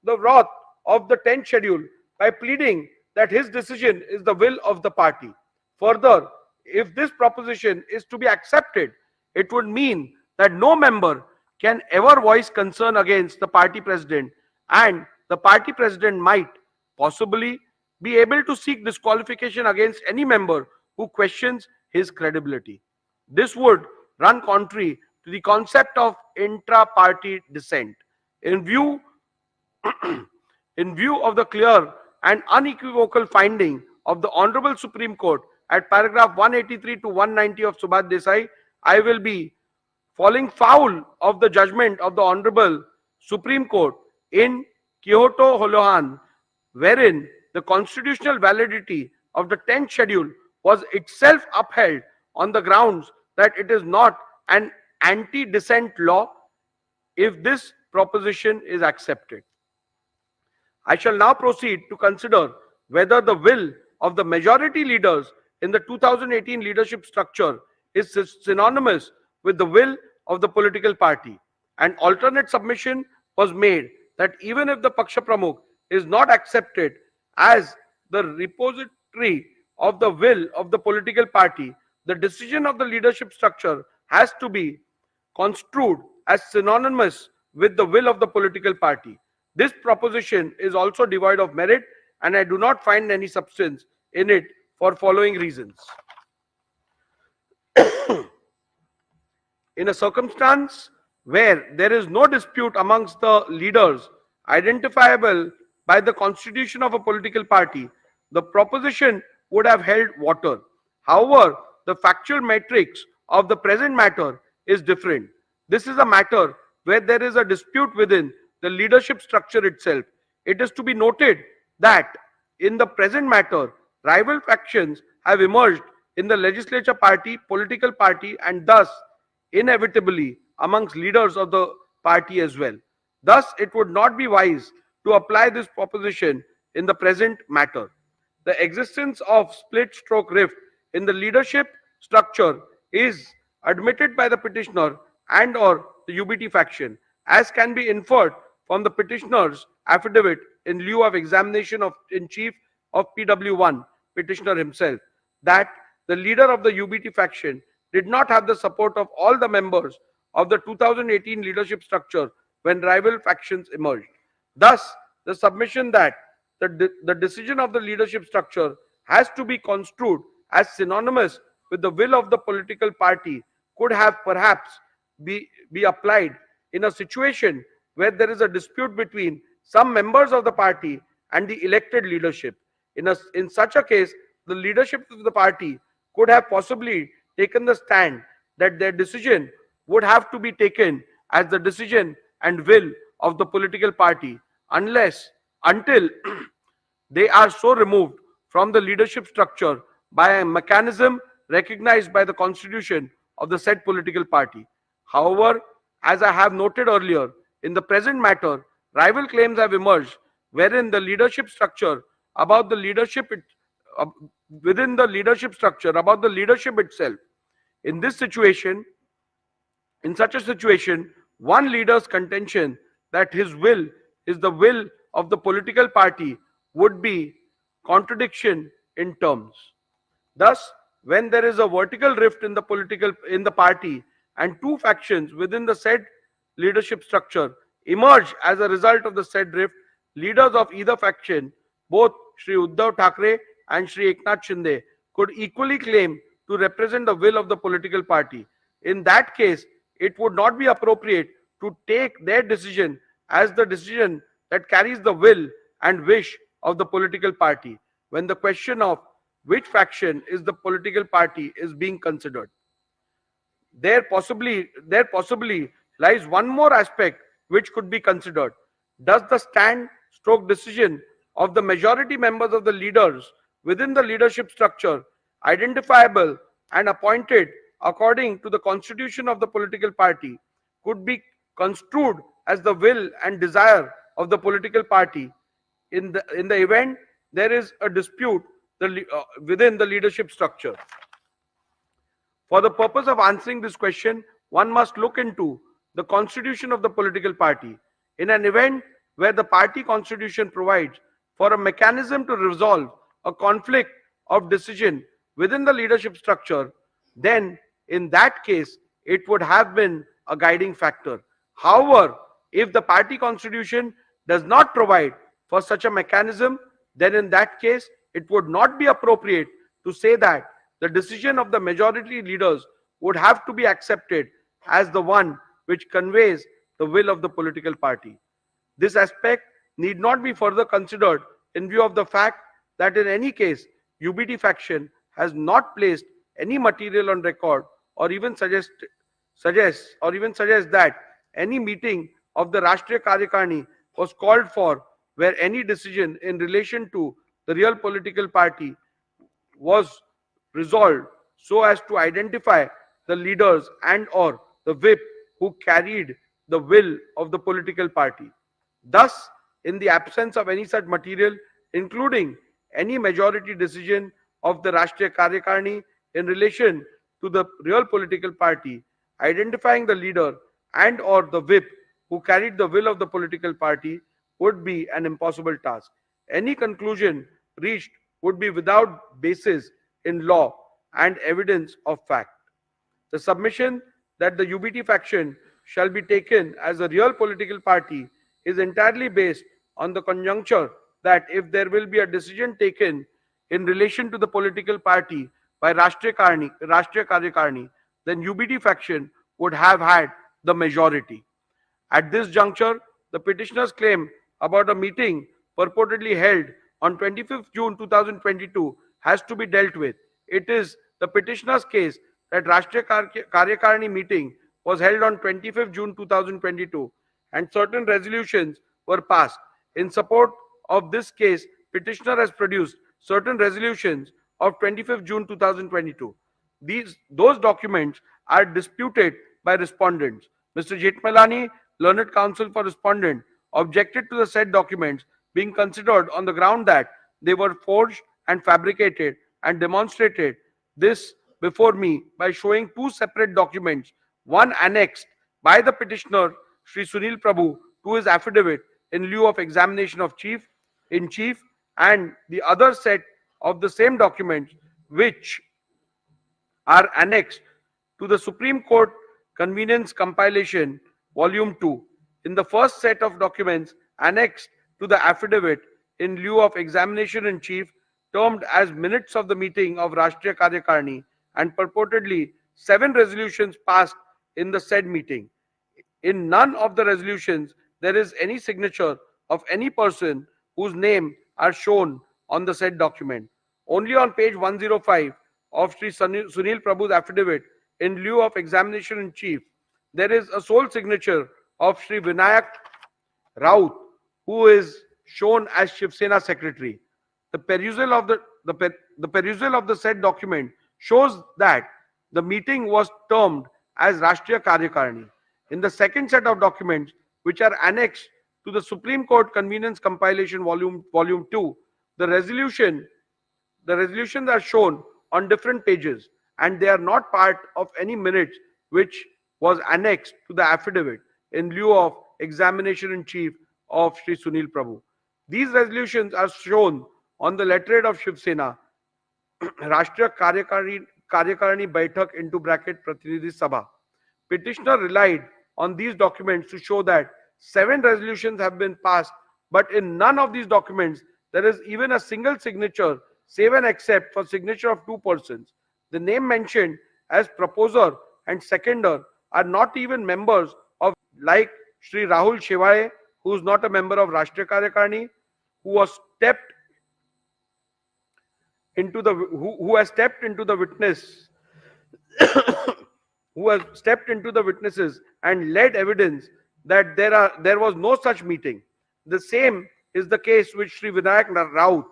the wrath of the 10th schedule by pleading that his decision is the will of the party. Further, if this proposition is to be accepted, it would mean that no member can ever voice concern against the party president, and the party president might possibly be able to seek disqualification against any member who questions his credibility. This would run contrary to the concept of intra-party dissent. In view of the clear and unequivocal finding of the Honorable Supreme Court at paragraph 183 to 190 of Subhash Desai, I will be falling foul of the judgment of the Honorable Supreme Court in Kyoto Holohan, wherein the constitutional validity of the 10th schedule was itself upheld on the grounds that it is not an anti-dissent law if this proposition is accepted. I shall now proceed to consider whether the will of the majority leaders in the 2018 leadership structure is synonymous with the will of the political party. An alternate submission was made that even if the Paksha Pramukh is not accepted as the repository of the will of the political party, the decision of the leadership structure has to be construed as synonymous with the will of the political party. This proposition is also devoid of merit, and I do not find any substance in it for following reasons. In a circumstance where there is no dispute amongst the leaders identifiable by the constitution of a political party, the proposition would have held water. However, the factual matrix of the present matter is different. This is a matter where there is a dispute within the leadership structure itself. It is to be noted that in the present matter, rival factions have emerged in the legislature party, political party, and thus inevitably amongst leaders of the party as well. Thus, it would not be wise to apply this proposition in the present matter. The existence of split stroke rift in the leadership structure is admitted by the petitioner and or the UBT faction, as can be inferred from the petitioner's affidavit in lieu of examination of in chief of PW1, petitioner himself, that the leader of the UBT faction did not have the support of all the members of the 2018 leadership structure when rival factions emerged. Thus, the submission that the decision of the leadership structure has to be construed as synonymous with the will of the political party could have perhaps be applied in a situation where there is a dispute between some members of the party and the elected leadership. In such a case, the leadership of the party could have possibly taken the stand that their decision would have to be taken as the decision and will of the political party until they are so removed from the leadership structure by a mechanism recognized by the constitution of the said political party. However, as I have noted earlier, in the present matter, rival claims have emerged wherein the leadership structure about the leadership within the leadership structure about the leadership itself. In such a situation, one leader's contention that his will is the will of the political party would be contradiction in terms. Thus, when there is a vertical rift in the party and two factions within the said leadership structure emerge as a result of the said rift, leaders of either faction, both Shri Uddhav Thackeray and Shri Eknath Shinde, could equally claim to represent the will of the political party. In that case, it would not be appropriate to take their decision as the decision that carries the will and wish of the political party when the question of which faction is the political party is being considered. There possibly lies one more aspect which could be considered. Does the stand stroke decision of the majority members of the leaders within the leadership structure identifiable and appointed according to the constitution of the political party could be construed as the will and desire of the political party in the event there is a dispute within the leadership structure? For the purpose of answering this question, one must look into the constitution of the political party. In an event where the party constitution provides for a mechanism to resolve a conflict of decision within the leadership structure, then in that case, it would have been a guiding factor. However, if the party constitution does not provide for such a mechanism, then in that case, it would not be appropriate to say that the decision of the majority leaders would have to be accepted as the one which conveys the will of the political party. This aspect need not be further considered in view of the fact that in any case, UBT faction has not placed any material on record or even suggests that any meeting of the Rashtriya Karyakarni was called for where any decision in relation to the real political party was resolved so as to identify the leaders and or the whip who carried the will of the political party. Thus, in the absence of any such material, including any majority decision of the Rashtriya Karyakarni in relation to the real political party, identifying the leader and or the whip who carried the will of the political party would be an impossible task. Any conclusion reached would be without basis in law and evidence of fact. The submission that the UBT faction shall be taken as a real political party is entirely based on the conjuncture that if there will be a decision taken in relation to the political party by Rashtriya Karyakarni, then UBT faction would have had the majority. At this juncture, the petitioner's claim about a meeting purportedly held on 25th June 2022 has to be dealt with. It is the petitioner's case that Rashtriya Karyakarni meeting was held on 25th June 2022 and certain resolutions were passed. In support of this case, petitioner has produced certain resolutions of 25th June 2022. Those documents are disputed by respondents. Mr. Jetmalani, learned counsel for respondent, objected to the said documents being considered on the ground that they were forged and fabricated and demonstrated this before me by showing two separate documents, one annexed by the petitioner Sri Sunil Prabhu to his affidavit in lieu of examination of chief in chief, and the other set of the same documents which are annexed to the Supreme Court Convenience Compilation Volume 2. In the first set of documents annexed to the affidavit in lieu of examination in chief, termed as minutes of the meeting of Rashtriya Karyakarni, and purportedly 7 resolutions passed in the said meeting. In none of the resolutions there is any signature of any person whose name are shown on the said document. Only on page 105 of Sri Sunil Prabhu's affidavit in lieu of examination in chief, there is a sole signature of Sri Vinayak Raut, who is shown as Shiv Sena secretary. The perusal of the said document shows that the meeting was termed as Rashtriya Karyakarni. In the second set of documents, which are annexed to the Supreme Court Convenience Compilation Volume 2, the resolutions are shown on different pages, and they are not part of any minutes which was annexed to the affidavit in lieu of examination in chief of Sri Sunil Prabhu. These resolutions are shown on the letterhead of Shiv Sena, Rashtriya Karyakarni Baitak into bracket Pratinidhi Sabha. Petitioner relied on these documents to show that 7 resolutions have been passed, but in none of these documents there is even a single signature, save and except for signature of 2 persons. The name mentioned as proposer and seconder are not even members of, like Sri Rahul Shevaye, who is not a member of Rashtriya Karyakarni, who has stepped into the witness who has stepped into the witnesses and led evidence that there was no such meeting. The same is the case with Sri Vinayak Raut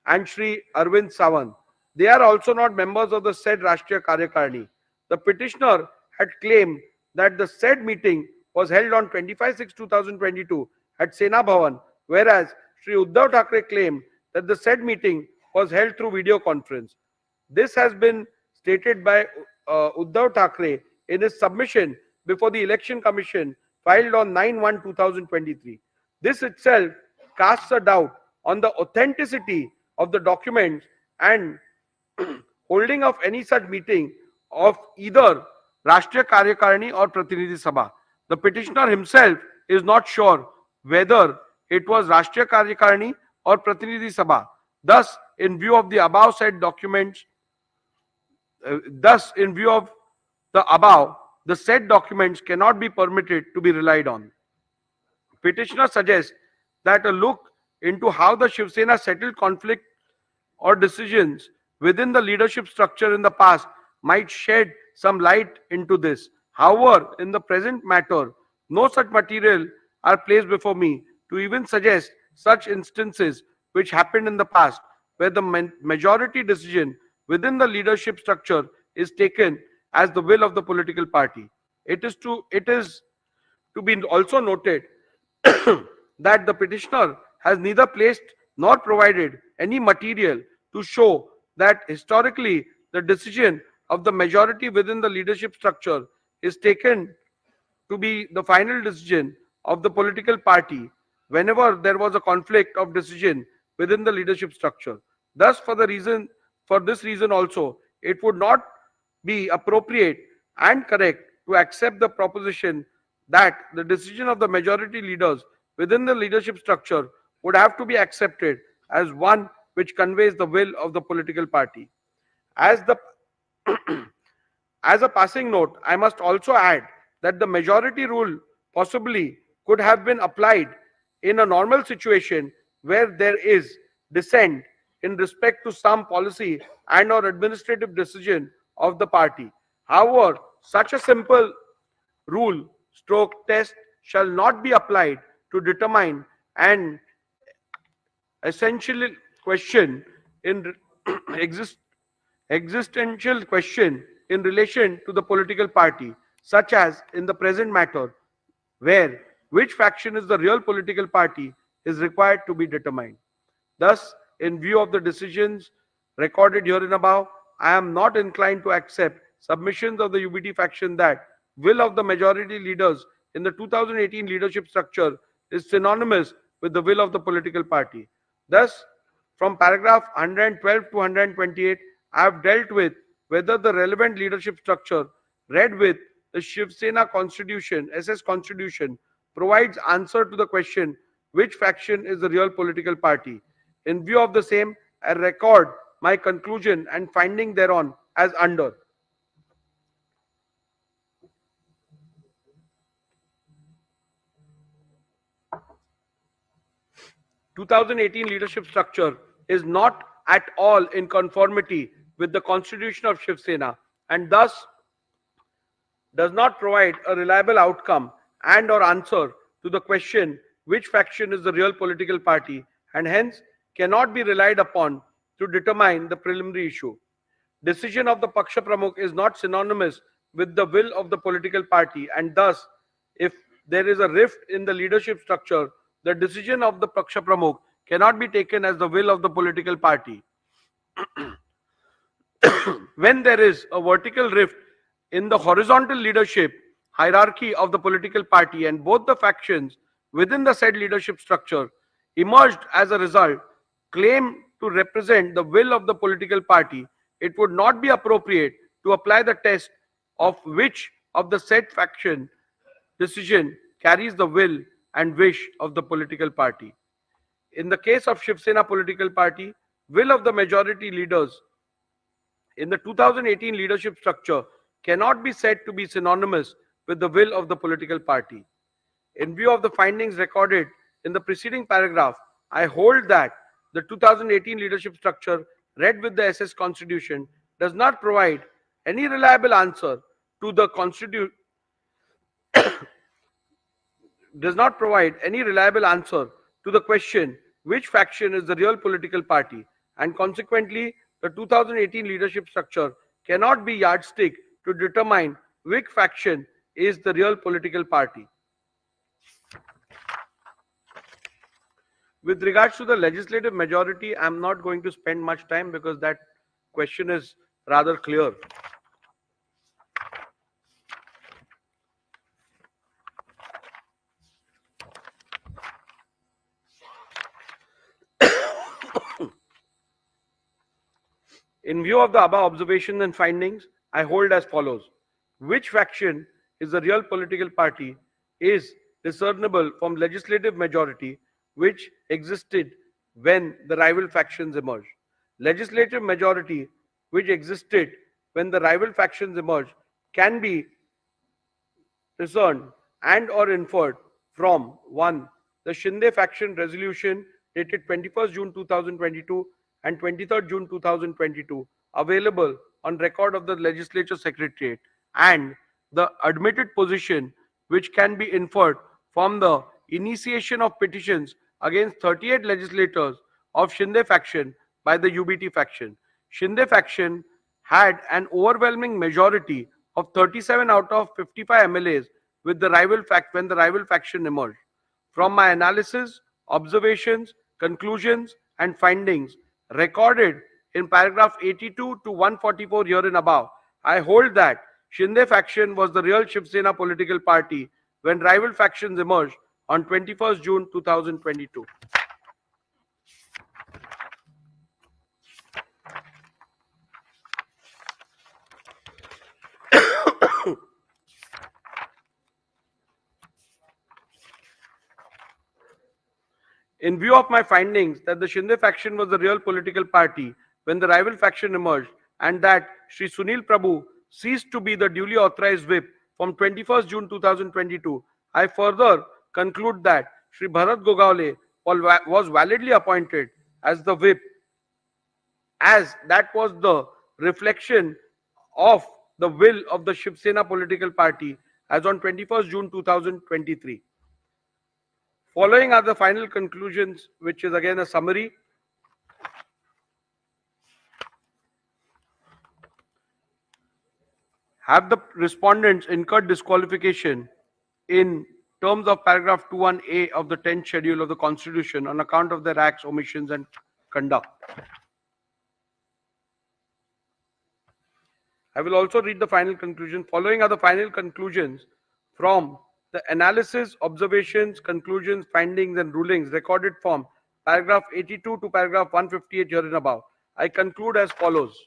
and Sri Arvind Sawant. They are also not members of the said Rashtriya Karyakarni. The petitioner had claimed that the said meeting was held on 25/6/2022 at Sena Bhavan, whereas Sri Uddhav Thackeray claimed that the said meeting was held through video conference. This has been stated by Uddhav Thackeray in his submission before the Election Commission filed on 9/1/2023. This itself casts a doubt on the authenticity of the documents and holding of any such meeting of either Rashtriya Karyakarni or Pratinidhi Sabha. The petitioner himself is not sure whether it was Rashtriya Karyakarni or Pratinidhi Sabha. Thus, in view of the above said documents, the said documents cannot be permitted to be relied on. Petitioner suggests that a look into how the Shiv Sena settled conflict or decisions within the leadership structure in the past might shed some light into this. However, in the present matter, no such material are placed before me to even suggest such instances which happened in the past, where the majority decision within the leadership structure is taken as the will of the political party. It is to be also noted that the petitioner has neither placed nor provided any material to show that historically the decision of the majority within the leadership structure is taken to be the final decision of the political party whenever there was a conflict of decision within the leadership structure. Thus, for this reason also, it would not be appropriate and correct to accept the proposition that the decision of the majority leaders within the leadership structure would have to be accepted as one which conveys the will of the political party. As the as a passing note, I must also add that the majority rule possibly could have been applied in a normal situation where there is dissent in respect to some policy and or administrative decision of the party. However, such a simple rule stroke test shall not be applied to determine an essential question in exist existential question in relation to the political party, such as in the present matter, where which faction is the real political party is required to be determined. Thus, in view of the decisions recorded herein above, I am not inclined to accept submissions of the UBT faction that will of the majority leaders in the 2018 leadership structure is synonymous with the will of the political party. Thus, from paragraph 112 to 128, I have dealt with whether the relevant leadership structure read with the Shiv Sena constitution, SS constitution, provides answer to the question which faction is the real political party. In view of the same, I record my conclusion and finding thereon as under. 2018 leadership structure is not at all in conformity with the constitution of Shiv Sena and thus does not provide a reliable outcome and or answer to the question which faction is the real political party and hence cannot be relied upon to determine the preliminary issue. Decision of the Paksha Pramukh is not synonymous with the will of the political party and thus if there is a rift in the leadership structure, the decision of the Paksha Pramukh cannot be taken as the will of the political party. When there is a vertical rift in the horizontal leadership hierarchy of the political party and both the factions within the said leadership structure emerged as a result claim to represent the will of the political party, it would not be appropriate to apply the test of which of the said faction decision carries the will and wish of the political party. In the case of Shiv Sena political party, will of the majority leaders in the 2018 leadership structure cannot be said to be synonymous with the will of the political party. In view of the findings recorded in the preceding paragraph, I hold that the 2018 leadership structure read with the SS Constitution does not provide any reliable answer to the question which faction is the real political party and consequently the 2018 leadership structure cannot be yardstick to determine which faction is the real political party. With regards to the legislative majority, I am not going to spend much time because that question is rather clear. In view of the above observations and findings, I hold as follows. Which faction is the real political party is discernible from legislative majority which existed when the rival factions emerged. Legislative majority which existed when the rival factions emerged can be discerned and or inferred from 1. The Shinde faction resolution dated 21st June 2022 and 23rd June 2022 available on record of the legislature secretariat and the admitted position which can be inferred from the initiation of petitions against 38 legislators of Shinde faction by the UBT faction. Shinde faction had an overwhelming majority of 37 out of 55 MLAs with the when the rival faction emerged. From my analysis, observations, conclusions and findings recorded in paragraph 82 to 144 herein above, I hold that Shinde faction was the real Shiv Sena political party when rival factions emerged on 21st June 2022. In view of my findings that the Shinde faction was the real political party when the rival faction emerged, and that Sri Sunil Prabhu ceased to be the duly authorized whip from 21st June 2022, I further conclude that Sri Bharat Gogaole was validly appointed as the whip, as that was the reflection of the will of the Shiv Sena political party as on 21st June 2023. Following are the final conclusions, which is again a summary. Have the respondents incurred disqualification in terms of paragraph 21A of the 10th schedule of the Constitution on account of their acts, omissions, and conduct? I will also read the final conclusion. Following are the final conclusions from the analysis, observations, conclusions, findings, and rulings recorded from paragraph 82 to paragraph 158 herein above. I conclude as follows.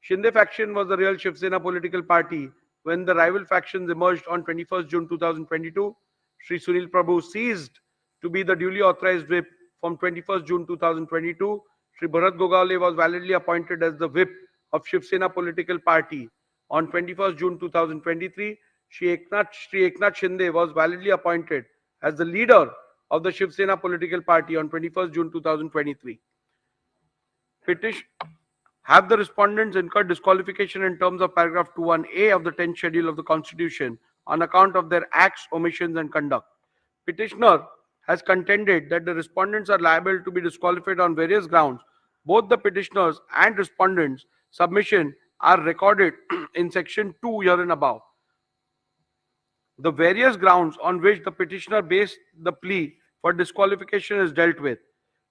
Shinde faction was the real Shiv Sena political party when the rival factions emerged on 21st June 2022. Sri Sunil Prabhu ceased to be the duly authorized whip from 21st June 2022. Sri Bharat Gogaole was validly appointed as the whip of Shiv Sena political party on 21st June 2023. Sri Eknath Shinde was validly appointed as the leader of the Shiv Sena political party on 21st June 2023. Petition. Have the respondents incurred disqualification in terms of paragraph 21A of the 10th schedule of the Constitution on account of their acts, omissions, and conduct? Petitioner has contended that the respondents are liable to be disqualified on various grounds. Both the petitioners and respondents' submission are recorded in section 2 herein above. The various grounds on which the petitioner based the plea for disqualification is dealt with,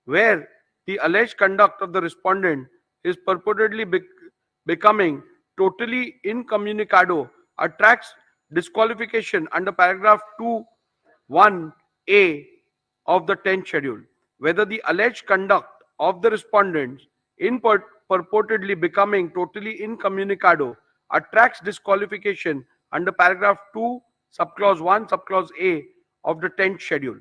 where the alleged conduct of the respondent is purportedly becoming totally incommunicado, attracts disqualification under paragraph 2(1)(a) of the 10th schedule. Whether the alleged conduct of the respondents in purportedly becoming totally incommunicado attracts disqualification under paragraph 2, subclause 1, subclause A of the 10th schedule.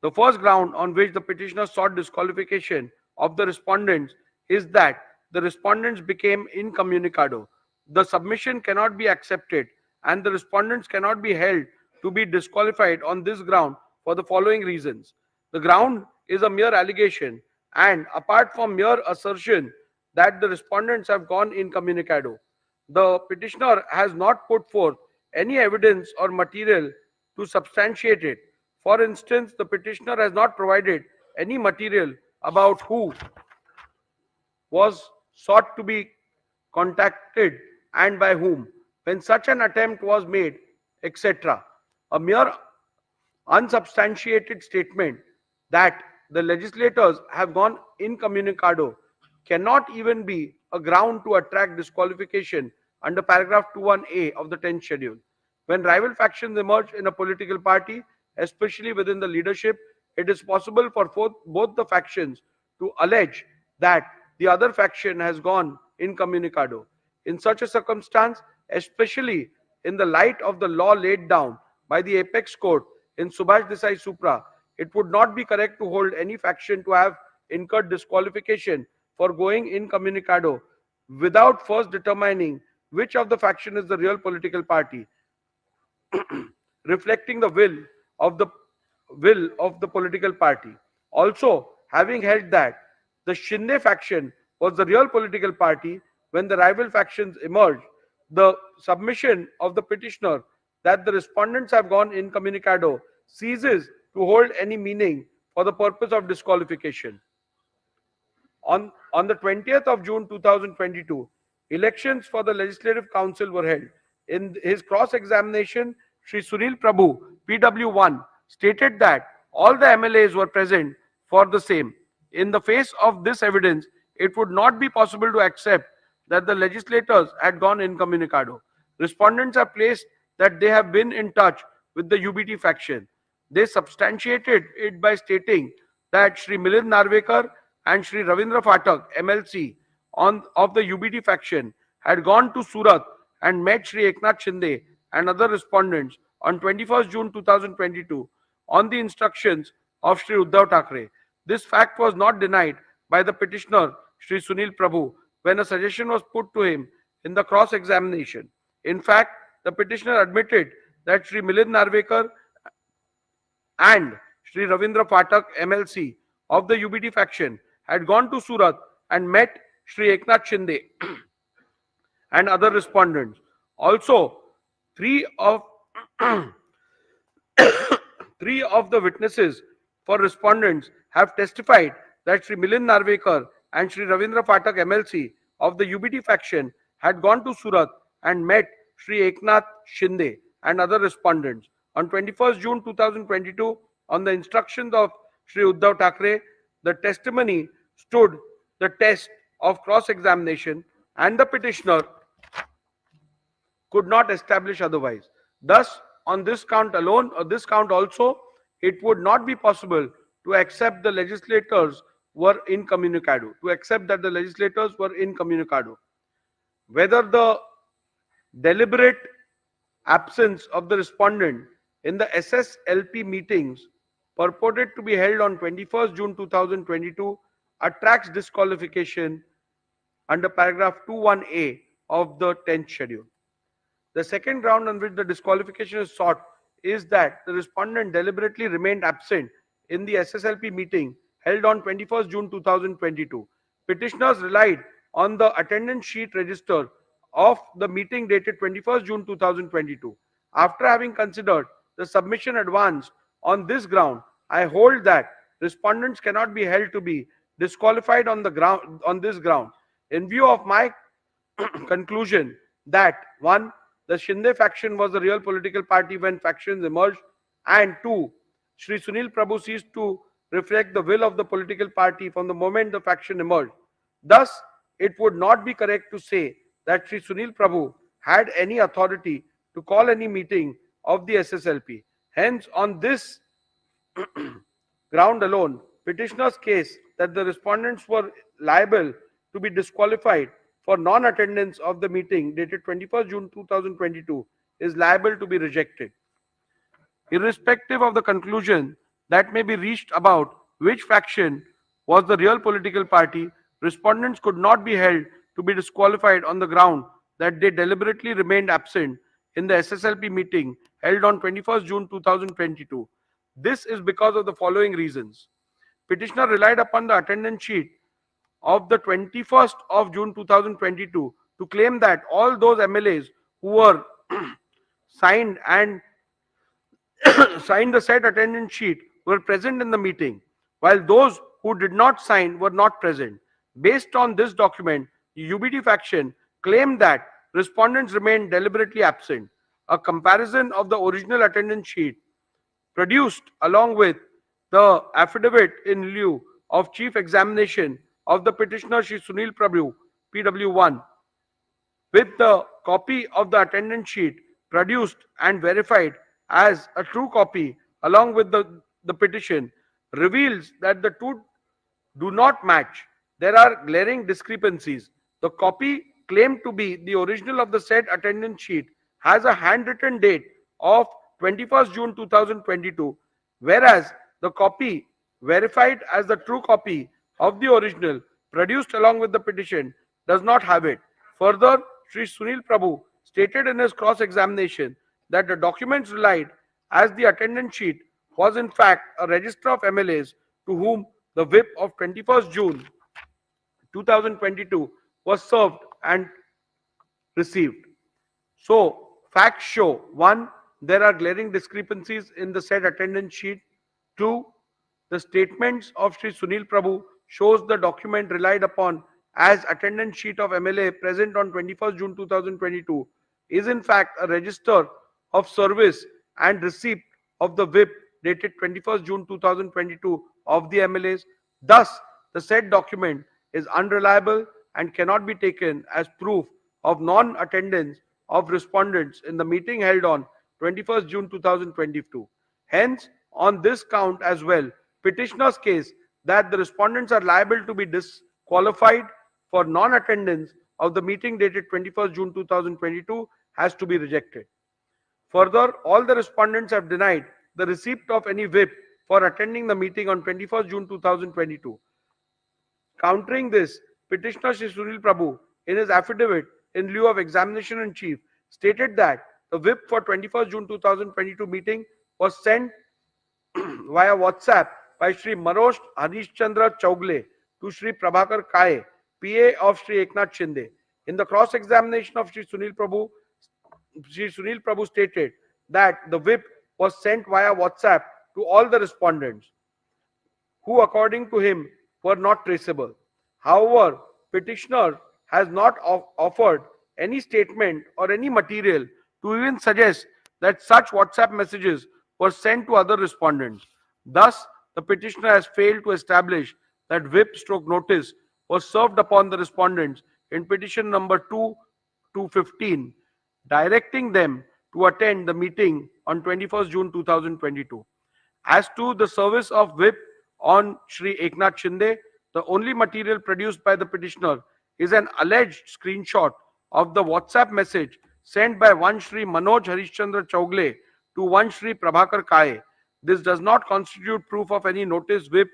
The first ground on which the petitioner sought disqualification of the respondents is that the respondents became incommunicado. The submission cannot be accepted and the respondents cannot be held to be disqualified on this ground for the following reasons. The ground is a mere allegation, and apart from mere assertion that the respondents have gone incommunicado, the petitioner has not put forth any evidence or material to substantiate it. For instance, the petitioner has not provided any material about who was sought to be contacted and by whom, when such an attempt was made, etc. A mere unsubstantiated statement that the legislators have gone incommunicado cannot even be a ground to attract disqualification under paragraph 21A of the 10th schedule. When rival factions emerge in a political party, especially within the leadership, it is possible for both the factions to allege that the other faction has gone incommunicado. In such a circumstance, especially in the light of the law laid down by the apex court in Subhash Desai Supra, it would not be correct to hold any faction to have incurred disqualification for going incommunicado without first determining which of the faction is the real political party, reflecting the will of the political party. Also, having held that the Shinde faction was the real political party when the rival factions emerged, the submission of the petitioner that the respondents have gone incommunicado ceases to hold any meaning for the purpose of disqualification. On the 20th of June 2022, elections for the Legislative Council were held. In his cross-examination, Sri Sunil Prabhu, PW1, stated that all the MLAs were present for the same. In the face of this evidence, it would not be possible to accept that the legislators had gone incommunicado. Respondents have placed that they have been in touch with the UBT faction. They substantiated it by stating that Sri Milind Narvekar and Sri Ravindra Phatak, MLC, of the UBT faction, had gone to Surat and met Sri Eknath Shinde and other respondents on 21st June 2022 on the instructions of Shri Uddhav Thackeray. This fact was not denied by the petitioner, Shri Sunil Prabhu, when a suggestion was put to him in the cross-examination. In fact, the petitioner admitted that Shri Milind Narvekar and Shri Ravindra Pathak MLC of the UBT faction had gone to Surat and met Shri Eknath Shinde and other respondents. Also, three of three of the witnesses for respondents have testified that Shri Milind Narvekar and Shri Ravindra Pathak MLC of the UBT faction had gone to Surat and met Shri Eknath Shinde and other respondents. On 21st June 2022, on the instructions of Shri Uddhav Thackeray, the testimony stood the test of cross-examination and the petitioner could not establish otherwise. Thus, on this count alone, or this count also, it would not be possible to accept the legislators were incommunicado, to accept that the legislators were incommunicado. Whether the deliberate absence of the respondent in the SSLP meetings purported to be held on 21st June 2022 attracts disqualification under paragraph 21A of the 10th schedule. The second ground on which the disqualification is sought is that the respondent deliberately remained absent in the SSLP meeting held on 21st June 2022. Petitioners relied on the attendance sheet register of the meeting dated 21st June 2022. After having considered the submission advanced on this ground, I hold that respondents cannot be held to be disqualified on this ground. In view of my conclusion that 1. The Shinde faction was the real political party when factions emerged, and 2. Shri Sunil Prabhu ceased to reflect the will of the political party from the moment the faction emerged. Thus, it would not be correct to say that Shri Sunil Prabhu had any authority to call any meeting of the SSLP. Hence, on this ground alone, petitioner's case that the respondents were liable to be disqualified for non-attendance of the meeting dated 21st June 2022 is liable to be rejected. Irrespective of the conclusion that may be reached about which faction was the real political party, respondents could not be held to be disqualified on the ground that they deliberately remained absent in the SSLP meeting held on 21st June 2022. This is because of the following reasons. Petitioner relied upon the attendance sheet of the 21st of June 2022 to claim that all those MLAs who were signed the said attendance sheet were present in the meeting, while those who did not sign were not present. Based on this document, the UBT faction claimed that respondents remained deliberately absent. A comparison of the original attendance sheet produced along with the affidavit in lieu of chief examination of the petitioner Shri Sunil Prabhu, PW1, with the copy of the attendance sheet produced and verified as a true copy along with the petition, reveals that the two do not match. There are glaring discrepancies. The copy claimed to be the original of the said attendance sheet has a handwritten date of 21st June 2022, whereas the copy verified as the true copy of the original produced along with the petition does not have it. Further, Sri Sunil Prabhu stated in his cross-examination that the documents relied as the attendance sheet was in fact a register of MLAs to whom the whip of 21st June 2022 was served and received. So, facts show 1. There are glaring discrepancies in the said attendance sheet. 2. The statements of Sri Sunil Prabhu shows the document relied upon as attendance sheet of MLA present on 21st June 2022 is in fact a register of service and receipt of the whip dated 21st June 2022 of the MLAs. Thus, the said document is unreliable and cannot be taken as proof of non-attendance of respondents in the meeting held on 21st June 2022. Hence, on this count as well, petitioner's case that the respondents are liable to be disqualified for non-attendance of the meeting dated 21st June 2022 has to be rejected. Further, all the respondents have denied the receipt of any whip for attending the meeting on 21st June 2022. Countering this, petitioner Shri Sunil Prabhu, in his affidavit in lieu of examination in chief, stated that the whip for 21st June 2022 meeting was sent via WhatsApp by Shri Manoj Harishchandra Chaugle to Shri Prabhakar Kaye, PA of Shri Eknath Shinde. In the cross-examination of Shri Sunil Prabhu stated that the whip was sent via WhatsApp to all the respondents, who according to him were not traceable. However, petitioner has not offered any statement or any material to even suggest that such WhatsApp messages were sent to other respondents. Thus, the petitioner has failed to establish that whip stroke notice was served upon the respondents in petition number 2 to 15, directing them to attend the meeting on 21st June 2022. As to the service of whip on Shri Eknath Shinde, the only material produced by the petitioner is an alleged screenshot of the WhatsApp message sent by one Shri Manoj Harishchandra Chaugle to one Shri Prabhakar Kaye. This does not constitute proof of any notice whip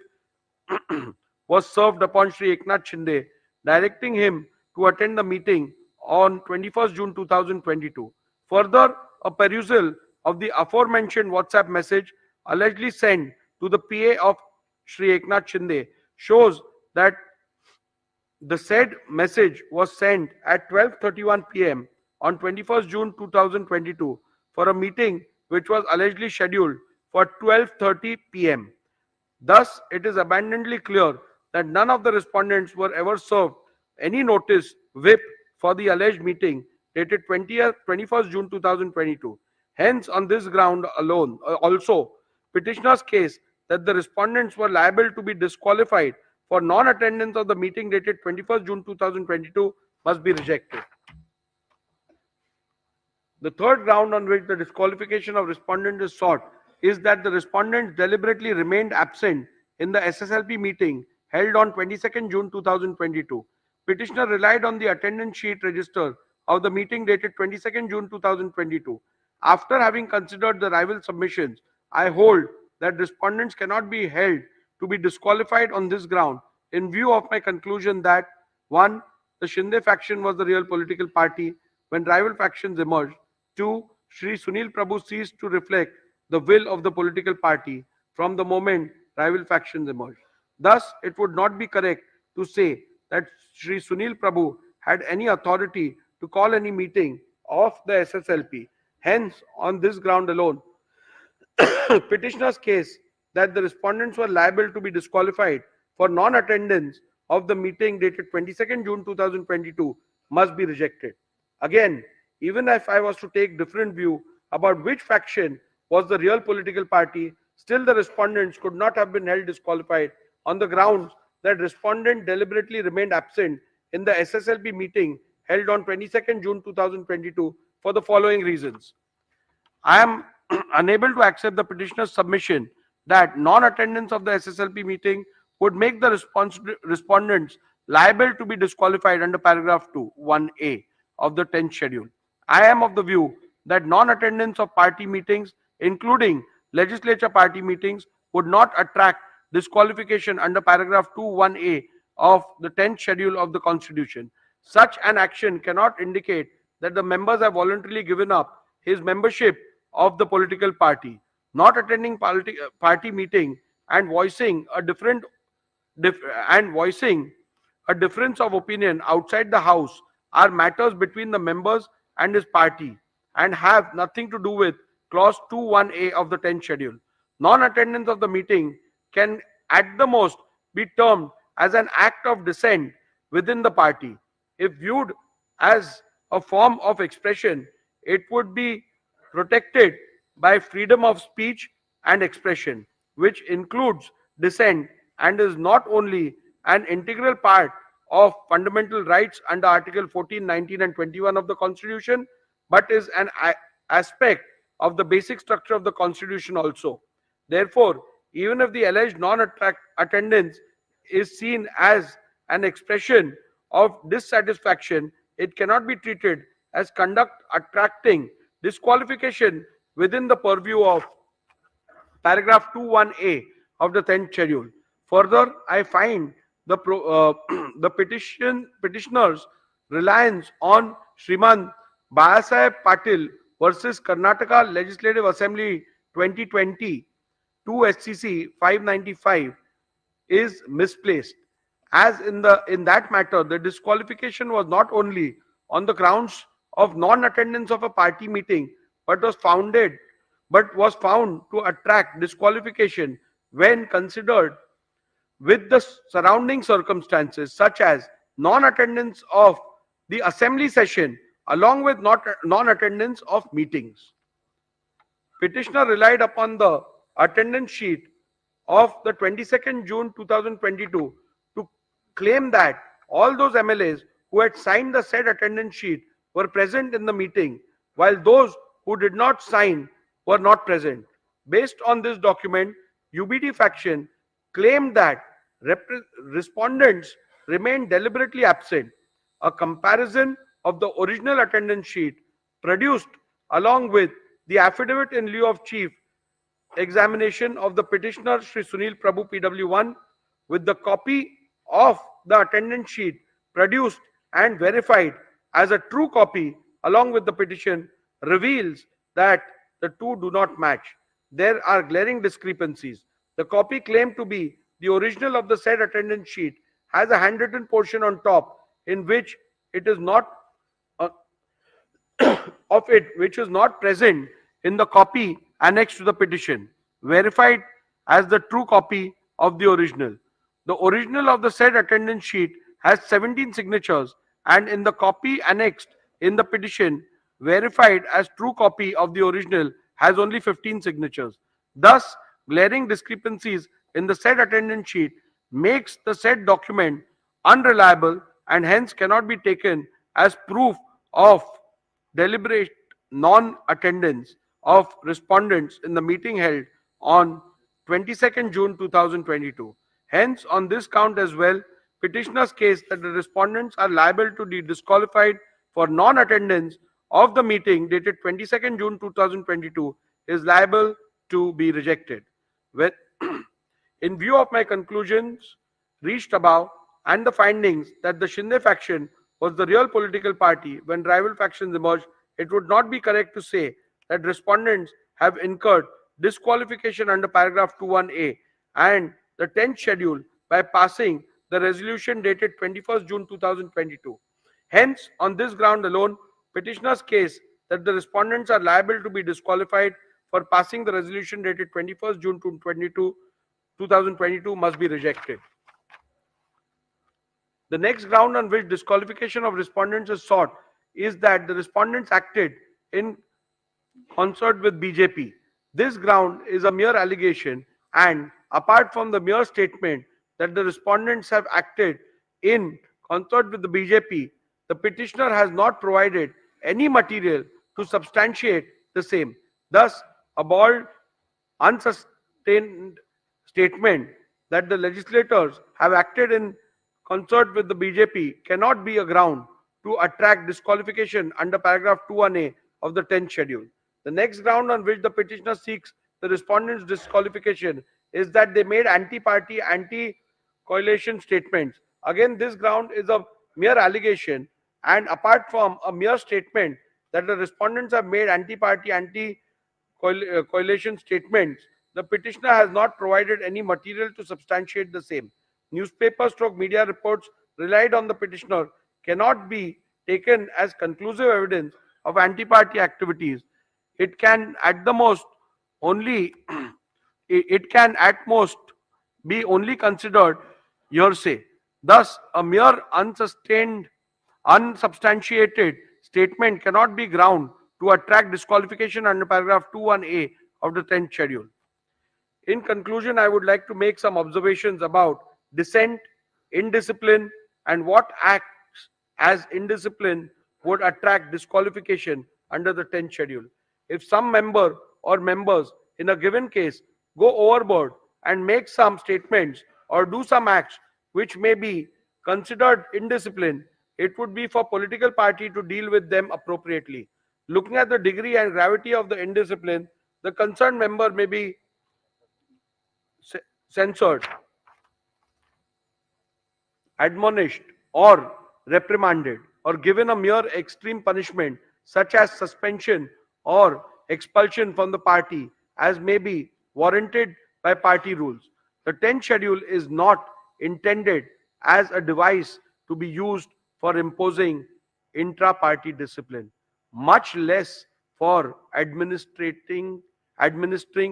was served upon Shri Eknath Shinde, directing him to attend the meeting on 21st June 2022. Further, a perusal of the aforementioned WhatsApp message allegedly sent to the PA of Shri Eknath Shinde shows that the said message was sent at 12:31 p.m. on 21st June 2022 for a meeting which was allegedly scheduled for 12:30 p.m. Thus, it is abundantly clear that none of the respondents were ever served any notice whip for the alleged meeting dated 21st June 2022. Hence, on this ground alone, also, petitioner's case that the respondents were liable to be disqualified for non-attendance of the meeting dated 21st June 2022 must be rejected. The third ground on which the disqualification of respondent is sought is that the respondents deliberately remained absent in the SSLP meeting held on 22nd June 2022. Petitioner relied on the attendance sheet register of the meeting dated 22nd June 2022. After having considered the rival submissions, I hold that respondents cannot be held to be disqualified on this ground in view of my conclusion that 1. The Shinde faction was the real political party when rival factions emerged. 2. Shri Sunil Prabhu ceased to reflect the will of the political party from the moment rival factions emerged. Thus, it would not be correct to say that Shri Sunil Prabhu had any authority to call any meeting of the SSLP. Hence, on this ground alone, petitioner's case that the respondents were liable to be disqualified for non-attendance of the meeting dated 22nd June 2022 must be rejected. Again, even if I was to take different view about which faction was the real political party, still the respondents could not have been held disqualified on the grounds that respondent deliberately remained absent in the SSLP meeting held on 22nd June 2022 for the following reasons. I am unable to accept the petitioner's submission that non-attendance of the SSLP meeting would make the respondents liable to be disqualified under paragraph 2, 1A of the 10th schedule. I am of the view that non-attendance of party meetings, including legislature party meetings, would not attract disqualification under paragraph 2, 1A of the 10th schedule of the Constitution. Such an action cannot indicate that the members have voluntarily given up his membership of the political party. Not attending party meeting and voicing a difference of opinion outside the house are matters between the members and his party and have nothing to do with clause 2(1)(a) of the 10th schedule. Non-attendance of the meeting can at the most be termed as an act of dissent within the party. If viewed as a form of expression, it would be protected by freedom of speech and expression, which includes dissent and is not only an integral part of fundamental rights under Article 14, 19 and 21 of the Constitution, but is an aspect of the basic structure of the Constitution also. Therefore, even if the alleged non-attendance is seen as an expression of dissatisfaction, it cannot be treated as conduct attracting disqualification within the purview of paragraph 21A of the 10th schedule. Further, I find the petitioners' reliance on Shriman Bayasaheb Patil versus Karnataka Legislative Assembly 2020 2 SCC 595 is misplaced, as in that matter the disqualification was not only on the grounds of non-attendance of a party meeting but was found to attract disqualification when considered with the surrounding circumstances, such as non-attendance of the assembly session along with non-attendance of meetings. Petitioner relied upon the attendance sheet of the 22nd June 2022 to claim that all those MLAs who had signed the said attendance sheet were present in the meeting, while those who did not sign were not present. Based on this document, UBD faction claimed that respondents remained deliberately absent. A comparison of the original attendance sheet produced along with the affidavit in lieu of chief examination of the petitioner Shri Sunil Prabhu PW1 with the copy of the attendance sheet produced and verified as a true copy along with the petition reveals that the two do not match. There are glaring discrepancies. The copy claimed to be the original of the said attendance sheet has a handwritten portion on top in which it is not of it which is not present in the copy annexed to the petition, verified as the true copy of the original. The original of the said attendance sheet has 17 signatures, and in the copy annexed in the petition, verified as true copy of the original, has only 15 signatures. Thus, glaring discrepancies in the said attendance sheet makes the said document unreliable and hence cannot be taken as proof of deliberate non-attendance of respondents in the meeting held on 22nd June 2022. Hence, on this count as well, petitioner's case that the respondents are liable to be disqualified for non-attendance of the meeting dated 22nd June 2022 is liable to be rejected. With in view of my conclusions reached above and the findings that the Shinde faction was the real political party when rival factions emerged, it would not be correct to say that respondents have incurred disqualification under paragraph 21A and the 10th schedule by passing the resolution dated 21st June 2022. Hence, on this ground alone, petitioner's case that the respondents are liable to be disqualified for passing the resolution dated 21st June 2022 must be rejected. The next ground on which disqualification of respondents is sought is that the respondents acted in concert with BJP. This ground is a mere allegation, and apart from the mere statement that the respondents have acted in concert with the BJP, the petitioner has not provided any material to substantiate the same. Thus, a bald, unsustained statement that the legislators have acted in concert with the BJP cannot be a ground to attract disqualification under paragraph 21A of the 10th schedule. The next ground on which the petitioner seeks the respondents' disqualification is that they made anti-party, anti-coalition statements. Again, this ground is a mere allegation, and apart from a mere statement that the respondents have made anti-party, anti-coalition statements, the petitioner has not provided any material to substantiate the same. Newspaper/media reports relied on the petitioner cannot be taken as conclusive evidence of anti-party activities. It can at the most only it can at most be only considered hearsay. Thus, a mere unsubstantiated statement cannot be ground to attract disqualification under paragraph 21A of the 10th schedule. In conclusion, I would like to make some observations about dissent, indiscipline, and what acts as indiscipline would attract disqualification under the 10th schedule. If some member or members in a given case go overboard and make some statements or do some acts which may be considered indiscipline, it would be for political party to deal with them appropriately. Looking at the degree and gravity of the indiscipline, the concerned member may be censored, admonished, or reprimanded, or given a mere extreme punishment such as suspension or expulsion from the party, as may be warranted by party rules. The 10th schedule is not intended as a device to be used for imposing intra-party discipline, much less for administering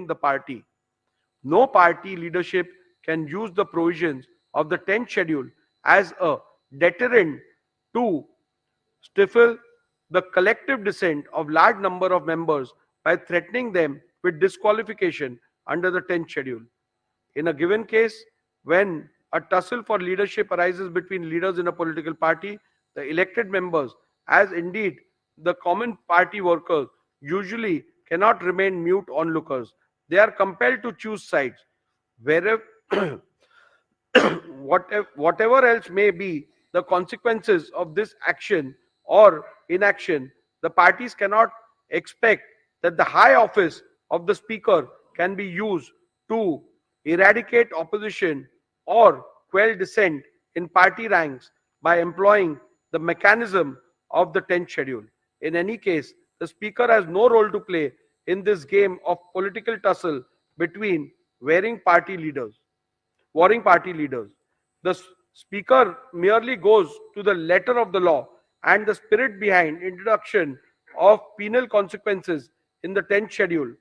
the party. No party leadership can use the provisions of the 10th schedule as a deterrent to stifle the collective dissent of large number of members by threatening them with disqualification under the 10th schedule. In a given case, when a tussle for leadership arises between leaders in a political party, the elected members, as indeed the common party workers, usually cannot remain mute onlookers. They are compelled to choose sides. Wherever, whatever else may be the consequences of this action or inaction, the parties cannot expect that the high office of the speaker can be used to eradicate opposition or quell dissent in party ranks by employing the mechanism of the 10th schedule. In any case, the speaker has no role to play in this game of political tussle between warring party leaders. The speaker merely goes to the letter of the law and the spirit behind introduction of penal consequences in the 10th schedule,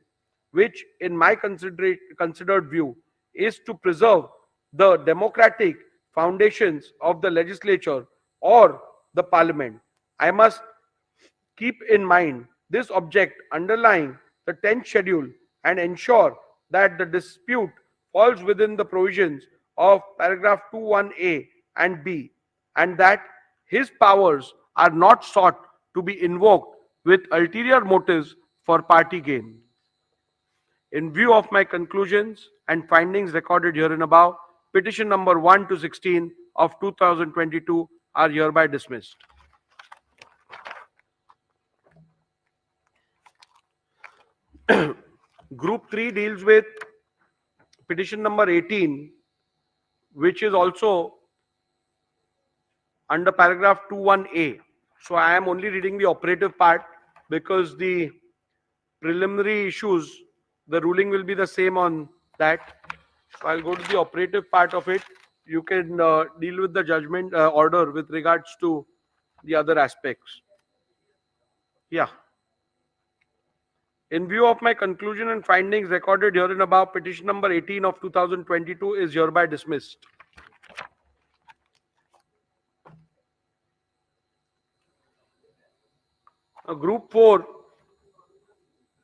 which in my considered view is to preserve the democratic foundations of the legislature or the parliament. I must keep in mind this object underlying the 10th schedule and ensure that the dispute falls within the provisions of paragraph 21A and B, and that his powers are not sought to be invoked with ulterior motives for party gain. In view of my conclusions and findings recorded herein above, petition number 1 to 16 of 2022 are hereby dismissed. Group 3 deals with petition number 18, which is also under paragraph 21A. So I am only reading the operative part because the preliminary issues, the ruling will be the same on that. So I'll go to the operative part of it. You can deal with the judgment order with regards to the other aspects. Yeah. In view of my conclusion and findings recorded herein above, petition number 18 of 2022 is hereby dismissed. Group 4,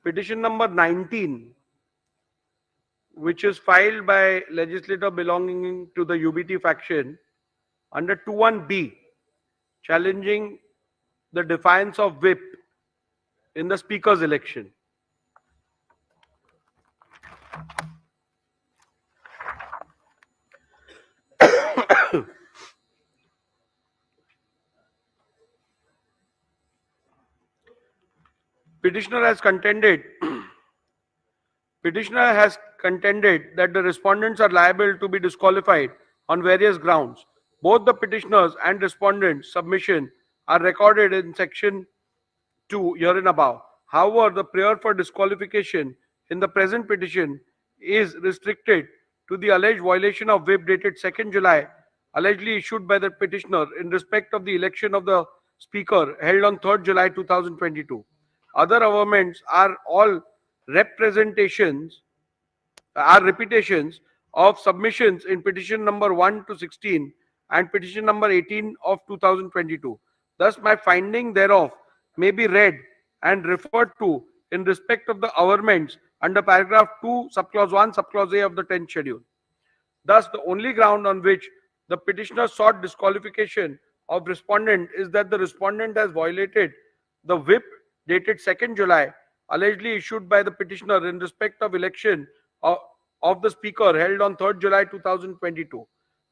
petition number 19, which is filed by legislator belonging to the UBT faction under 21B, challenging the defiance of whip in the speaker's election. Petitioner has contended that the respondents are liable to be disqualified on various grounds. Both the petitioners and respondents' submission are recorded in section 2 herein above. However, the prayer for disqualification in the present petition is restricted to the alleged violation of whip dated 2nd July, allegedly issued by the petitioner in respect of the election of the speaker held on 3rd July 2022. Other governments are all repetitions of submissions in petition number 1 to 16 and petition number 18 of 2022. Thus, my finding thereof may be read and referred to in respect of the averments under paragraph 2, subclause 1, subclause A of the 10th schedule. Thus, the only ground on which the petitioner sought disqualification of respondent is that the respondent has violated the whip dated 2nd July, allegedly issued by the petitioner in respect of election of the speaker held on 3rd July 2022.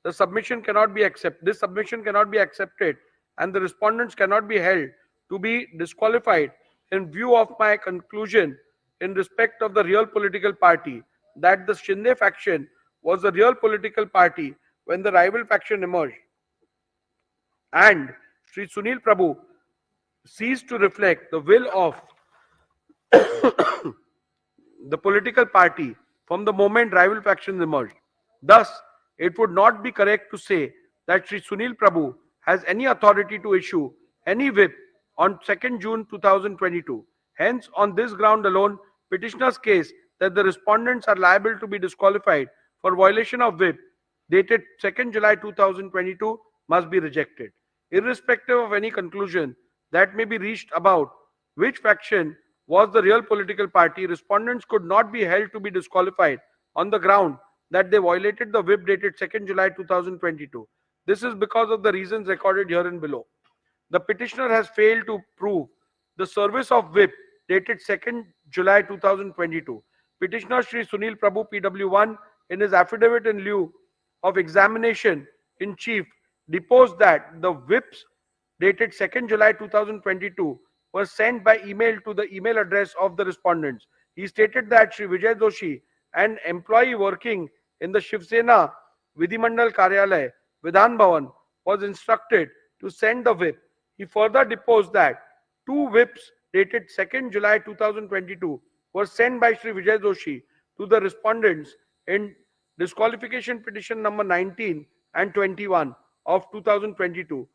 This submission cannot be accepted and the respondents cannot be held to be disqualified in view of my conclusion in respect of the real political party that the Shinde faction was the real political party when the rival faction emerged. And Sri Sunil Prabhu ceased to reflect the will of the political party from the moment rival factions emerged. Thus, it would not be correct to say that Sri Sunil Prabhu has any authority to issue any whip on 2nd June 2022. Hence, on this ground alone, petitioner's case that the respondents are liable to be disqualified for violation of whip dated 2nd July 2022 must be rejected. Irrespective of any conclusion that may be reached about which faction was the real political party, respondents could not be held to be disqualified on the ground that they violated the whip dated 2nd July 2022. This is because of the reasons recorded herein below. The petitioner has failed to prove the service of whip dated 2nd July 2022. Petitioner Shri Sunil Prabhu PW1 in his affidavit in lieu of examination in chief deposed that the whips dated 2nd July 2022 was sent by email to the email address of the respondents. He stated that Shri Vijay Doshi, an employee working in the Shiv Sena Vidhimandal Karyalay, Vidhan Bhavan, was instructed to send the whip. He further deposed that two whips dated 2nd July 2022 were sent by Shri Vijay Doshi to the respondents in disqualification petition number 19 and 21 of 2022.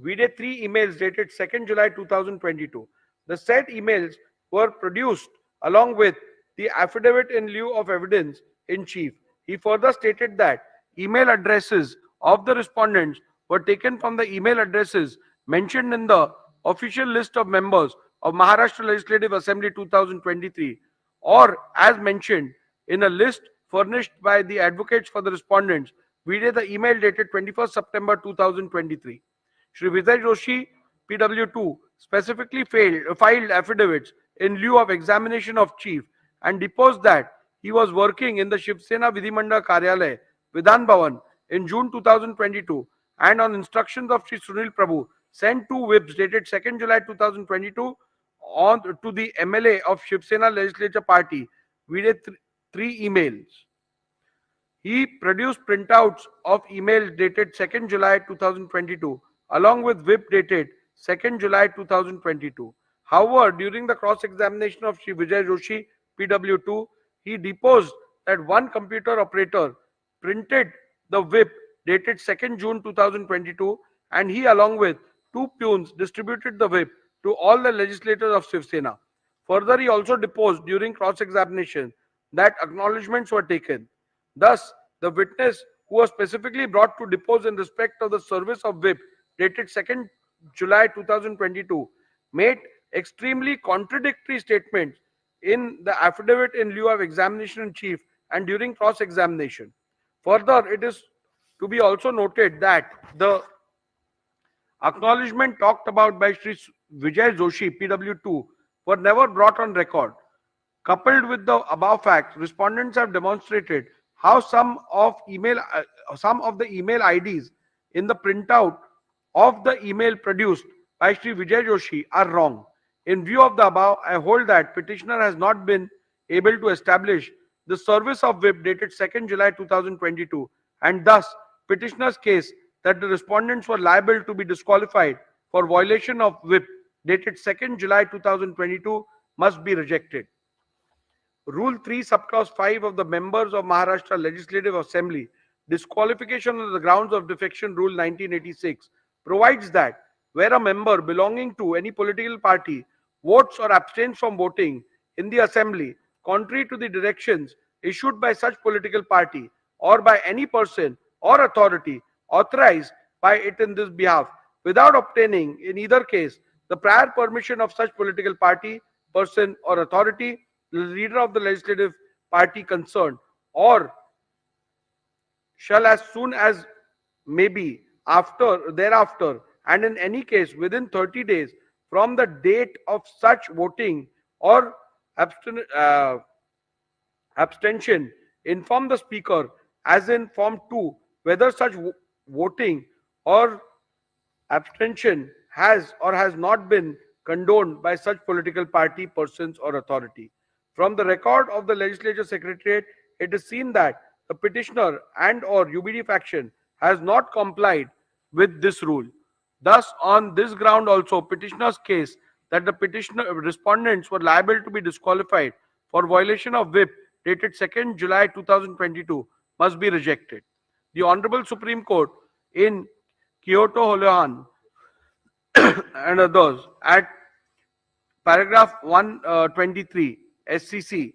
We did three emails dated 2nd July 2022. The said emails were produced along with the affidavit in lieu of evidence in chief. He further stated that email addresses of the respondents were taken from the email addresses mentioned in the official list of members of Maharashtra Legislative Assembly 2023 or as mentioned in a list furnished by the advocates for the respondents. We did the email dated 21st September 2023. Shri Vijay Joshi, PW2, specifically filed affidavits in lieu of examination of chief and deposed that he was working in the Shiv Sena Vidhimandal Karyalay, Vidhan Bhavan, in June 2022 and on instructions of Shri Sunil Prabhu sent two whips dated 2nd July 2022 on to the MLA of Shiv Sena Legislature Party. We did three emails. He produced printouts of email dated 2nd July 2022 along with whip dated 2nd July 2022. However, during the cross-examination of Shri Vijay Joshi, PW2, he deposed that one computer operator printed the whip dated 2nd June 2022 and he along with two peons distributed the whip to all the legislators of Shiv Sena. Further, he also deposed during cross-examination that acknowledgements were taken. Thus, the witness who was specifically brought to depose in respect of the service of whip dated 2nd July 2022 made extremely contradictory statements in the affidavit in lieu of examination in chief and during cross-examination. Further, it is to be also noted that the acknowledgement talked about by Shri Vijay Joshi, PW2, were never brought on record. Coupled with the above facts, respondents have demonstrated how some of the email IDs in the printout of the email produced by Shri Vijay Joshi are wrong. In view of the above, I hold that petitioner has not been able to establish the service of whip dated 2nd July 2022 and thus petitioner's case that the respondents were liable to be disqualified for violation of whip dated 2nd July 2022 must be rejected. Rule 3 subclause 5 of the members of Maharashtra Legislative Assembly disqualification on the grounds of defection rule 1986 provides that where a member belonging to any political party votes or abstains from voting in the assembly contrary to the directions issued by such political party or by any person or authority authorized by it in this behalf without obtaining in either case the prior permission of such political party, person or authority, the leader of the legislative party concerned, or shall as soon as may be thereafter and in any case within 30 days from the date of such voting or abstention inform the speaker as in form 2 whether such voting or abstention has or has not been condoned by such political party, persons or authority. From the record of the legislature secretariat, it is seen that the petitioner and or UBD faction has not complied with this rule. Thus, on this ground also, petitioner's case that the petitioner respondents were liable to be disqualified for violation of whip dated 2nd July 2022 must be rejected. The Honorable Supreme Court in Kyoto Holohan and others at paragraph 123 SCC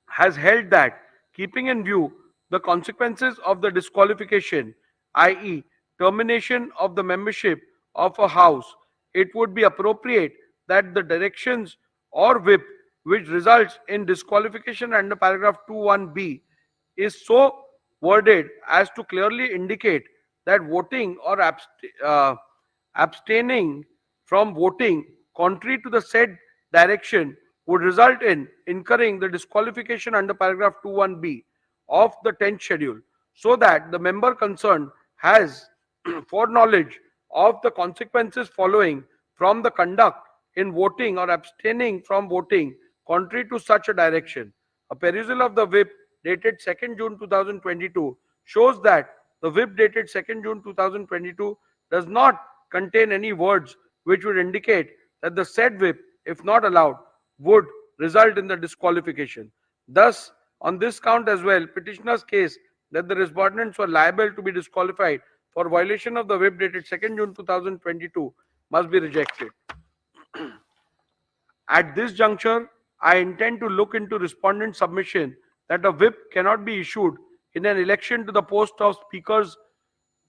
has held that keeping in view the consequences of the disqualification, i.e., termination of the membership of a house, it would be appropriate that the directions or whip which results in disqualification under paragraph 21b is so worded as to clearly indicate that voting or abstaining from voting contrary to the said direction would result in incurring the disqualification under paragraph 21b of the 10th schedule, so that the member concerned has foreknowledge of the consequences following from the conduct in voting or abstaining from voting contrary to such a direction. A perusal of the whip dated 2nd June 2022 shows that the whip dated 2nd June 2022 does not contain any words which would indicate that the said whip, if not allowed, would result in the disqualification. Thus, on this count as well, petitioner's case that the respondents were liable to be disqualified for violation of the whip dated 2nd June 2022 must be rejected. At this juncture, I intend to look into respondent submission that a whip cannot be issued in an election to the post of speakers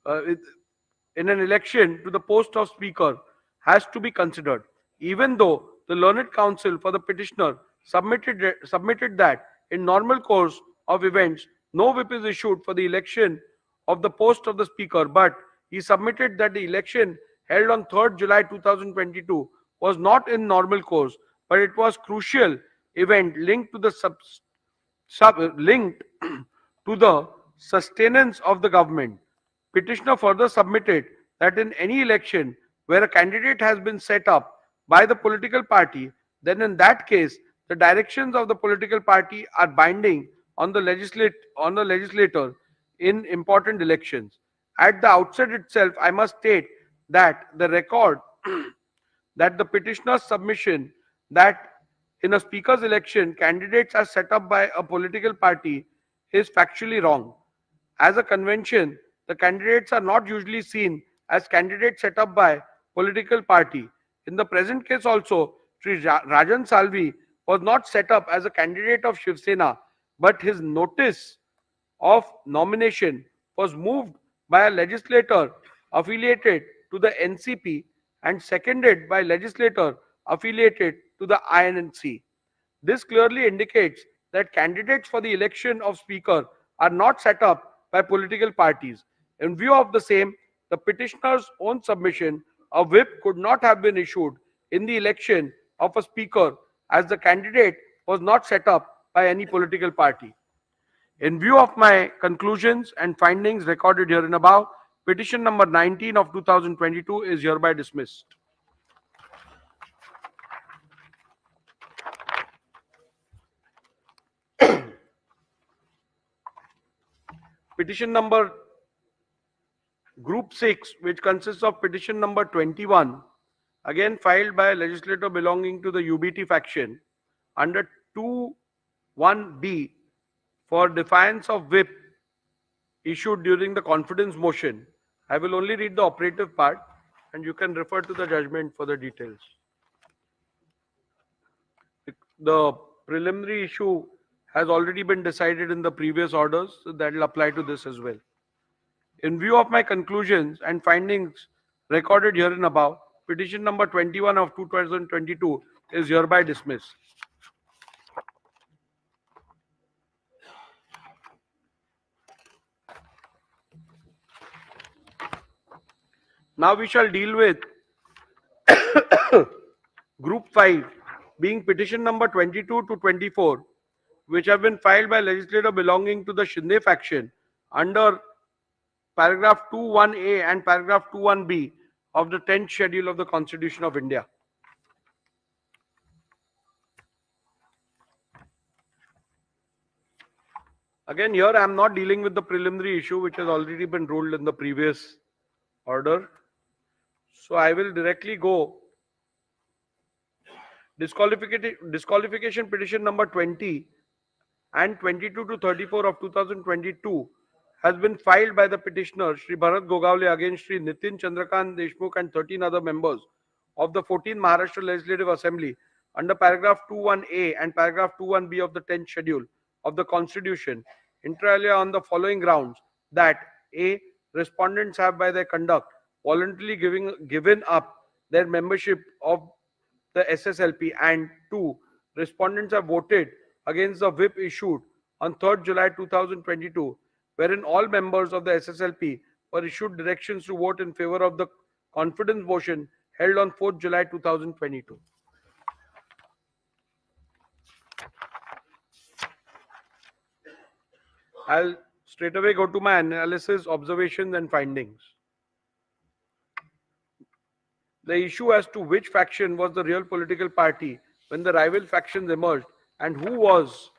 in an election to the post of speaker has to be considered, even though the learned counsel for the petitioner submitted that in normal course of events no whip is issued for the election of the post of the speaker, but he submitted that the election held on 3rd July 2022 was not in normal course, but it was crucial event linked to the linked to the sustenance of the government. Petitioner further submitted that in any election where a candidate has been set up by the political party, then in that case the directions of the political party are binding on the legislator in important elections. At the outset itself, I must state that the record that the petitioner's submission that in a speaker's election candidates are set up by a political party is factually wrong. As a convention, the candidates are not usually seen as candidates set up by political party. In the present case also, Sri Rajan Salvi was not set up as a candidate of Shiv Sena, but his notice of nomination was moved by a legislator affiliated to the NCP and seconded by legislator affiliated to the INC. This clearly indicates that candidates for the election of speaker are not set up by political parties. In view of the same, the petitioner's own submission, a whip could not have been issued in the election of a speaker as the candidate was not set up by any political party. In view of my conclusions and findings recorded herein above, petition number 19 of 2022 is hereby dismissed. Petition number Group 6, which consists of petition number 21, again filed by a legislator belonging to the UBT faction under 2(1)(b) for defiance of whip issued during the confidence motion. I will only read the operative part and you can refer to the judgment for the details. The preliminary issue has already been decided in the previous orders, so that will apply to this as well. In view of my conclusions and findings recorded herein above, petition number 21 of 2022 is hereby dismissed. Now we shall deal with Group 5, being petition number 22 to 24, which have been filed by legislator belonging to the Shinde faction under paragraph 2(1)(a) and paragraph 2(1)(b) of the 10th schedule of the Constitution of India. Again, here I am not dealing with the preliminary issue which has already been ruled in the previous order. So I will directly go disqualification petition number 20 and 22 to 34 of 2022 has been filed by the petitioner Shri Bharat Gogawale against Shri Nitin Chandrakant Deshmukh and 13 other members of the 14th Maharashtra Legislative Assembly under paragraph 21A and paragraph 21B of the 10th schedule of the Constitution, inter alia on the following grounds: that A. Respondents have by their conduct voluntarily given up their membership of the SSLP, and 2. Respondents have voted against the whip issued on 3rd July 2022, wherein all members of the SSLP were issued directions to vote in favor of the confidence motion held on 4th July 2022. I'll straight away go to my analysis, observations, and findings. The issue as to which faction was the real political party when the rival factions emerged and who was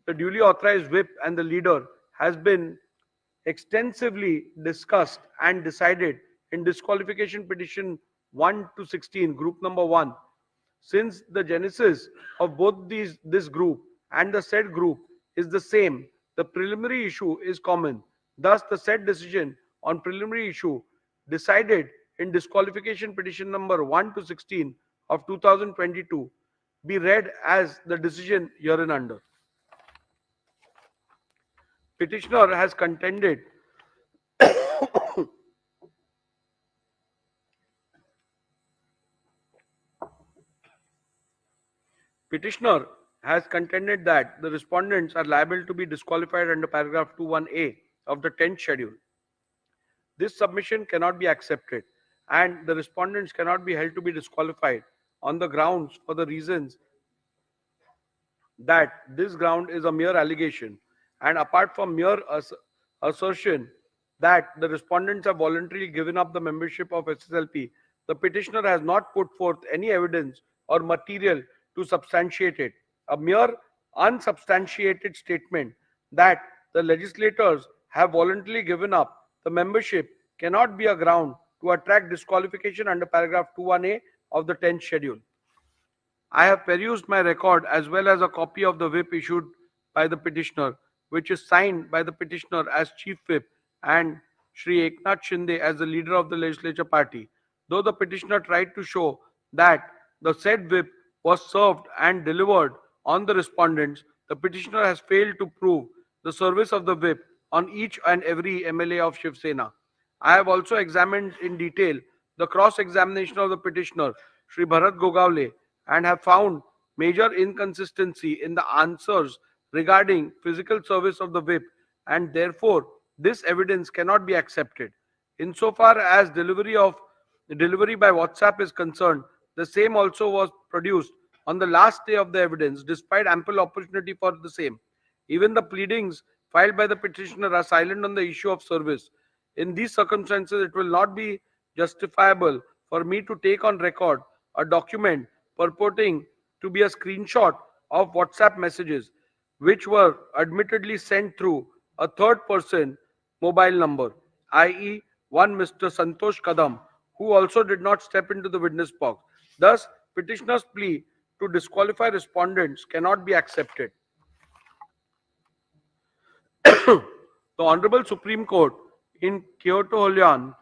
the duly authorized whip and the leader has been extensively discussed and decided in disqualification petition 1 to 16, group number 1. Since the genesis of both this group and the said group is the same, the preliminary issue is common. Thus, the said decision on preliminary issue decided in disqualification petition number 1 to 16 of 2022 be read as the decision hereunder. Petitioner has contended Petitioner has contended that the respondents are liable to be disqualified under paragraph 21A of the 10th schedule. This submission cannot be accepted, and the respondents cannot be held to be disqualified on the grounds for the reasons that this ground is a mere allegation, and apart from mere assertion that the respondents have voluntarily given up the membership of SSLP, the petitioner has not put forth any evidence or material to substantiate it. A mere unsubstantiated statement that the legislators have voluntarily given up the membership cannot be a ground to attract disqualification under paragraph 21A of the 10th schedule. I have perused my record as well as a copy of the whip issued by the petitioner, which is signed by the petitioner as chief whip and Shri Eknath Shinde as the leader of the legislature party. Though the petitioner tried to show that the said whip was served and delivered on the respondents, the petitioner has failed to prove the service of the whip on each and every MLA of Shiv Sena. I have also examined in detail the cross-examination of the petitioner, Shri Bharat Gogawale, and have found major inconsistency in the answers regarding physical service of the whip, and therefore this evidence cannot be accepted. Insofar as delivery by WhatsApp is concerned, the same also was produced on the last day of the evidence despite ample opportunity for the same. Even the pleadings filed by the petitioner are silent on the issue of service. In these circumstances, it will not be justifiable for me to take on record a document purporting to be a screenshot of WhatsApp messages which were admittedly sent through a third person mobile number, i.e. one Mr. Santosh Kadam, who also did not step into the witness box. Thus, petitioner's plea to disqualify respondents cannot be accepted. The Honorable Supreme Court in Kyoto Hulyan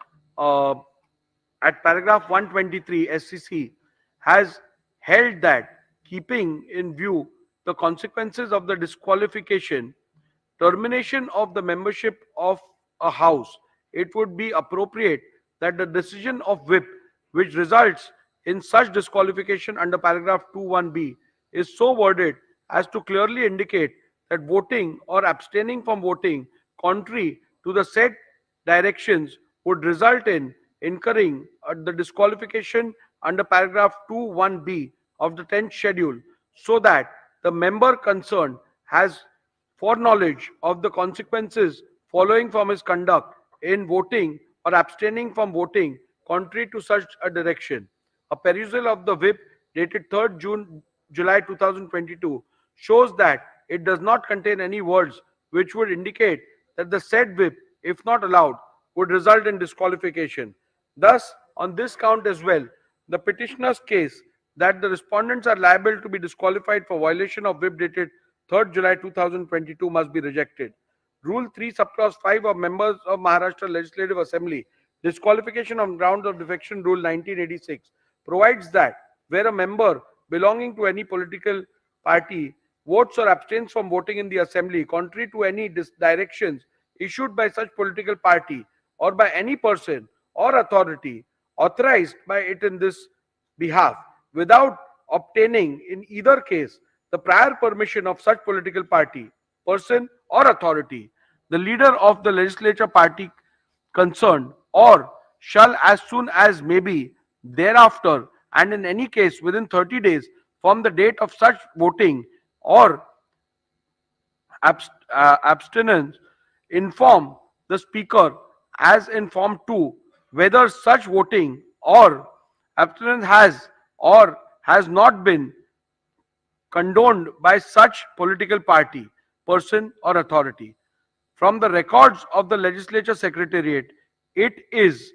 at paragraph 123 SCC has held that, keeping in view the consequences of the disqualification, termination of the membership of a house, it would be appropriate that the decision of whip which results in such disqualification under paragraph 21B is so worded as to clearly indicate that voting or abstaining from voting contrary to the said directions would result in incurring the disqualification under paragraph 21B of the 10th schedule, so that the member concerned has foreknowledge of the consequences following from his conduct in voting or abstaining from voting contrary to such a direction. A perusal of the whip dated 3rd July 2022 shows that it does not contain any words which would indicate that the said whip, if not allowed, would result in disqualification. Thus, on this count as well, the petitioner's case that the respondents are liable to be disqualified for violation of whip dated 3rd July 2022 must be rejected. Rule 3 subclause 5 of members of Maharashtra Legislative Assembly disqualification on grounds of defection rule 1986 provides that where a member belonging to any political party votes or abstains from voting in the assembly contrary to any directions issued by such political party or by any person or authority authorized by it in this behalf without obtaining in either case the prior permission of such political party, person or authority, the leader of the legislature party concerned, or shall as soon as may be thereafter and in any case within 30 days from the date of such voting or abstinence inform the speaker as in form 2 whether such voting or abstinence has or has not been condoned by such political party, person or authority. From the records of the legislature secretariat, it is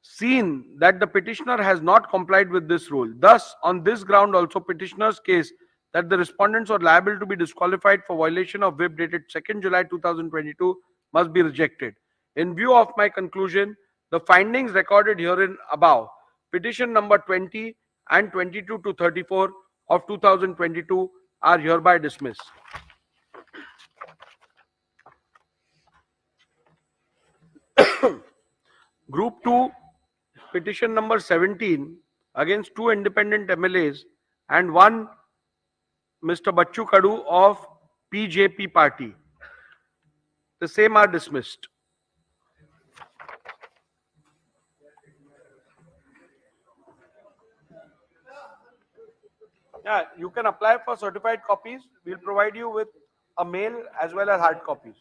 seen that the petitioner has not complied with this rule. Thus, on this ground also petitioner's case that the respondents are liable to be disqualified for violation of whip dated 2nd July 2022 must be rejected. In view of my conclusion, the findings recorded herein above, petition number 20 and 22 to 34 of 2022 are hereby dismissed. Group 2, petition number 17 against 2 independent MLAs and 1 Mr. Bachchu Kadu of PJP party. The same are dismissed. Yeah, you can apply for certified copies. We'll provide you with a mail as well as hard copies.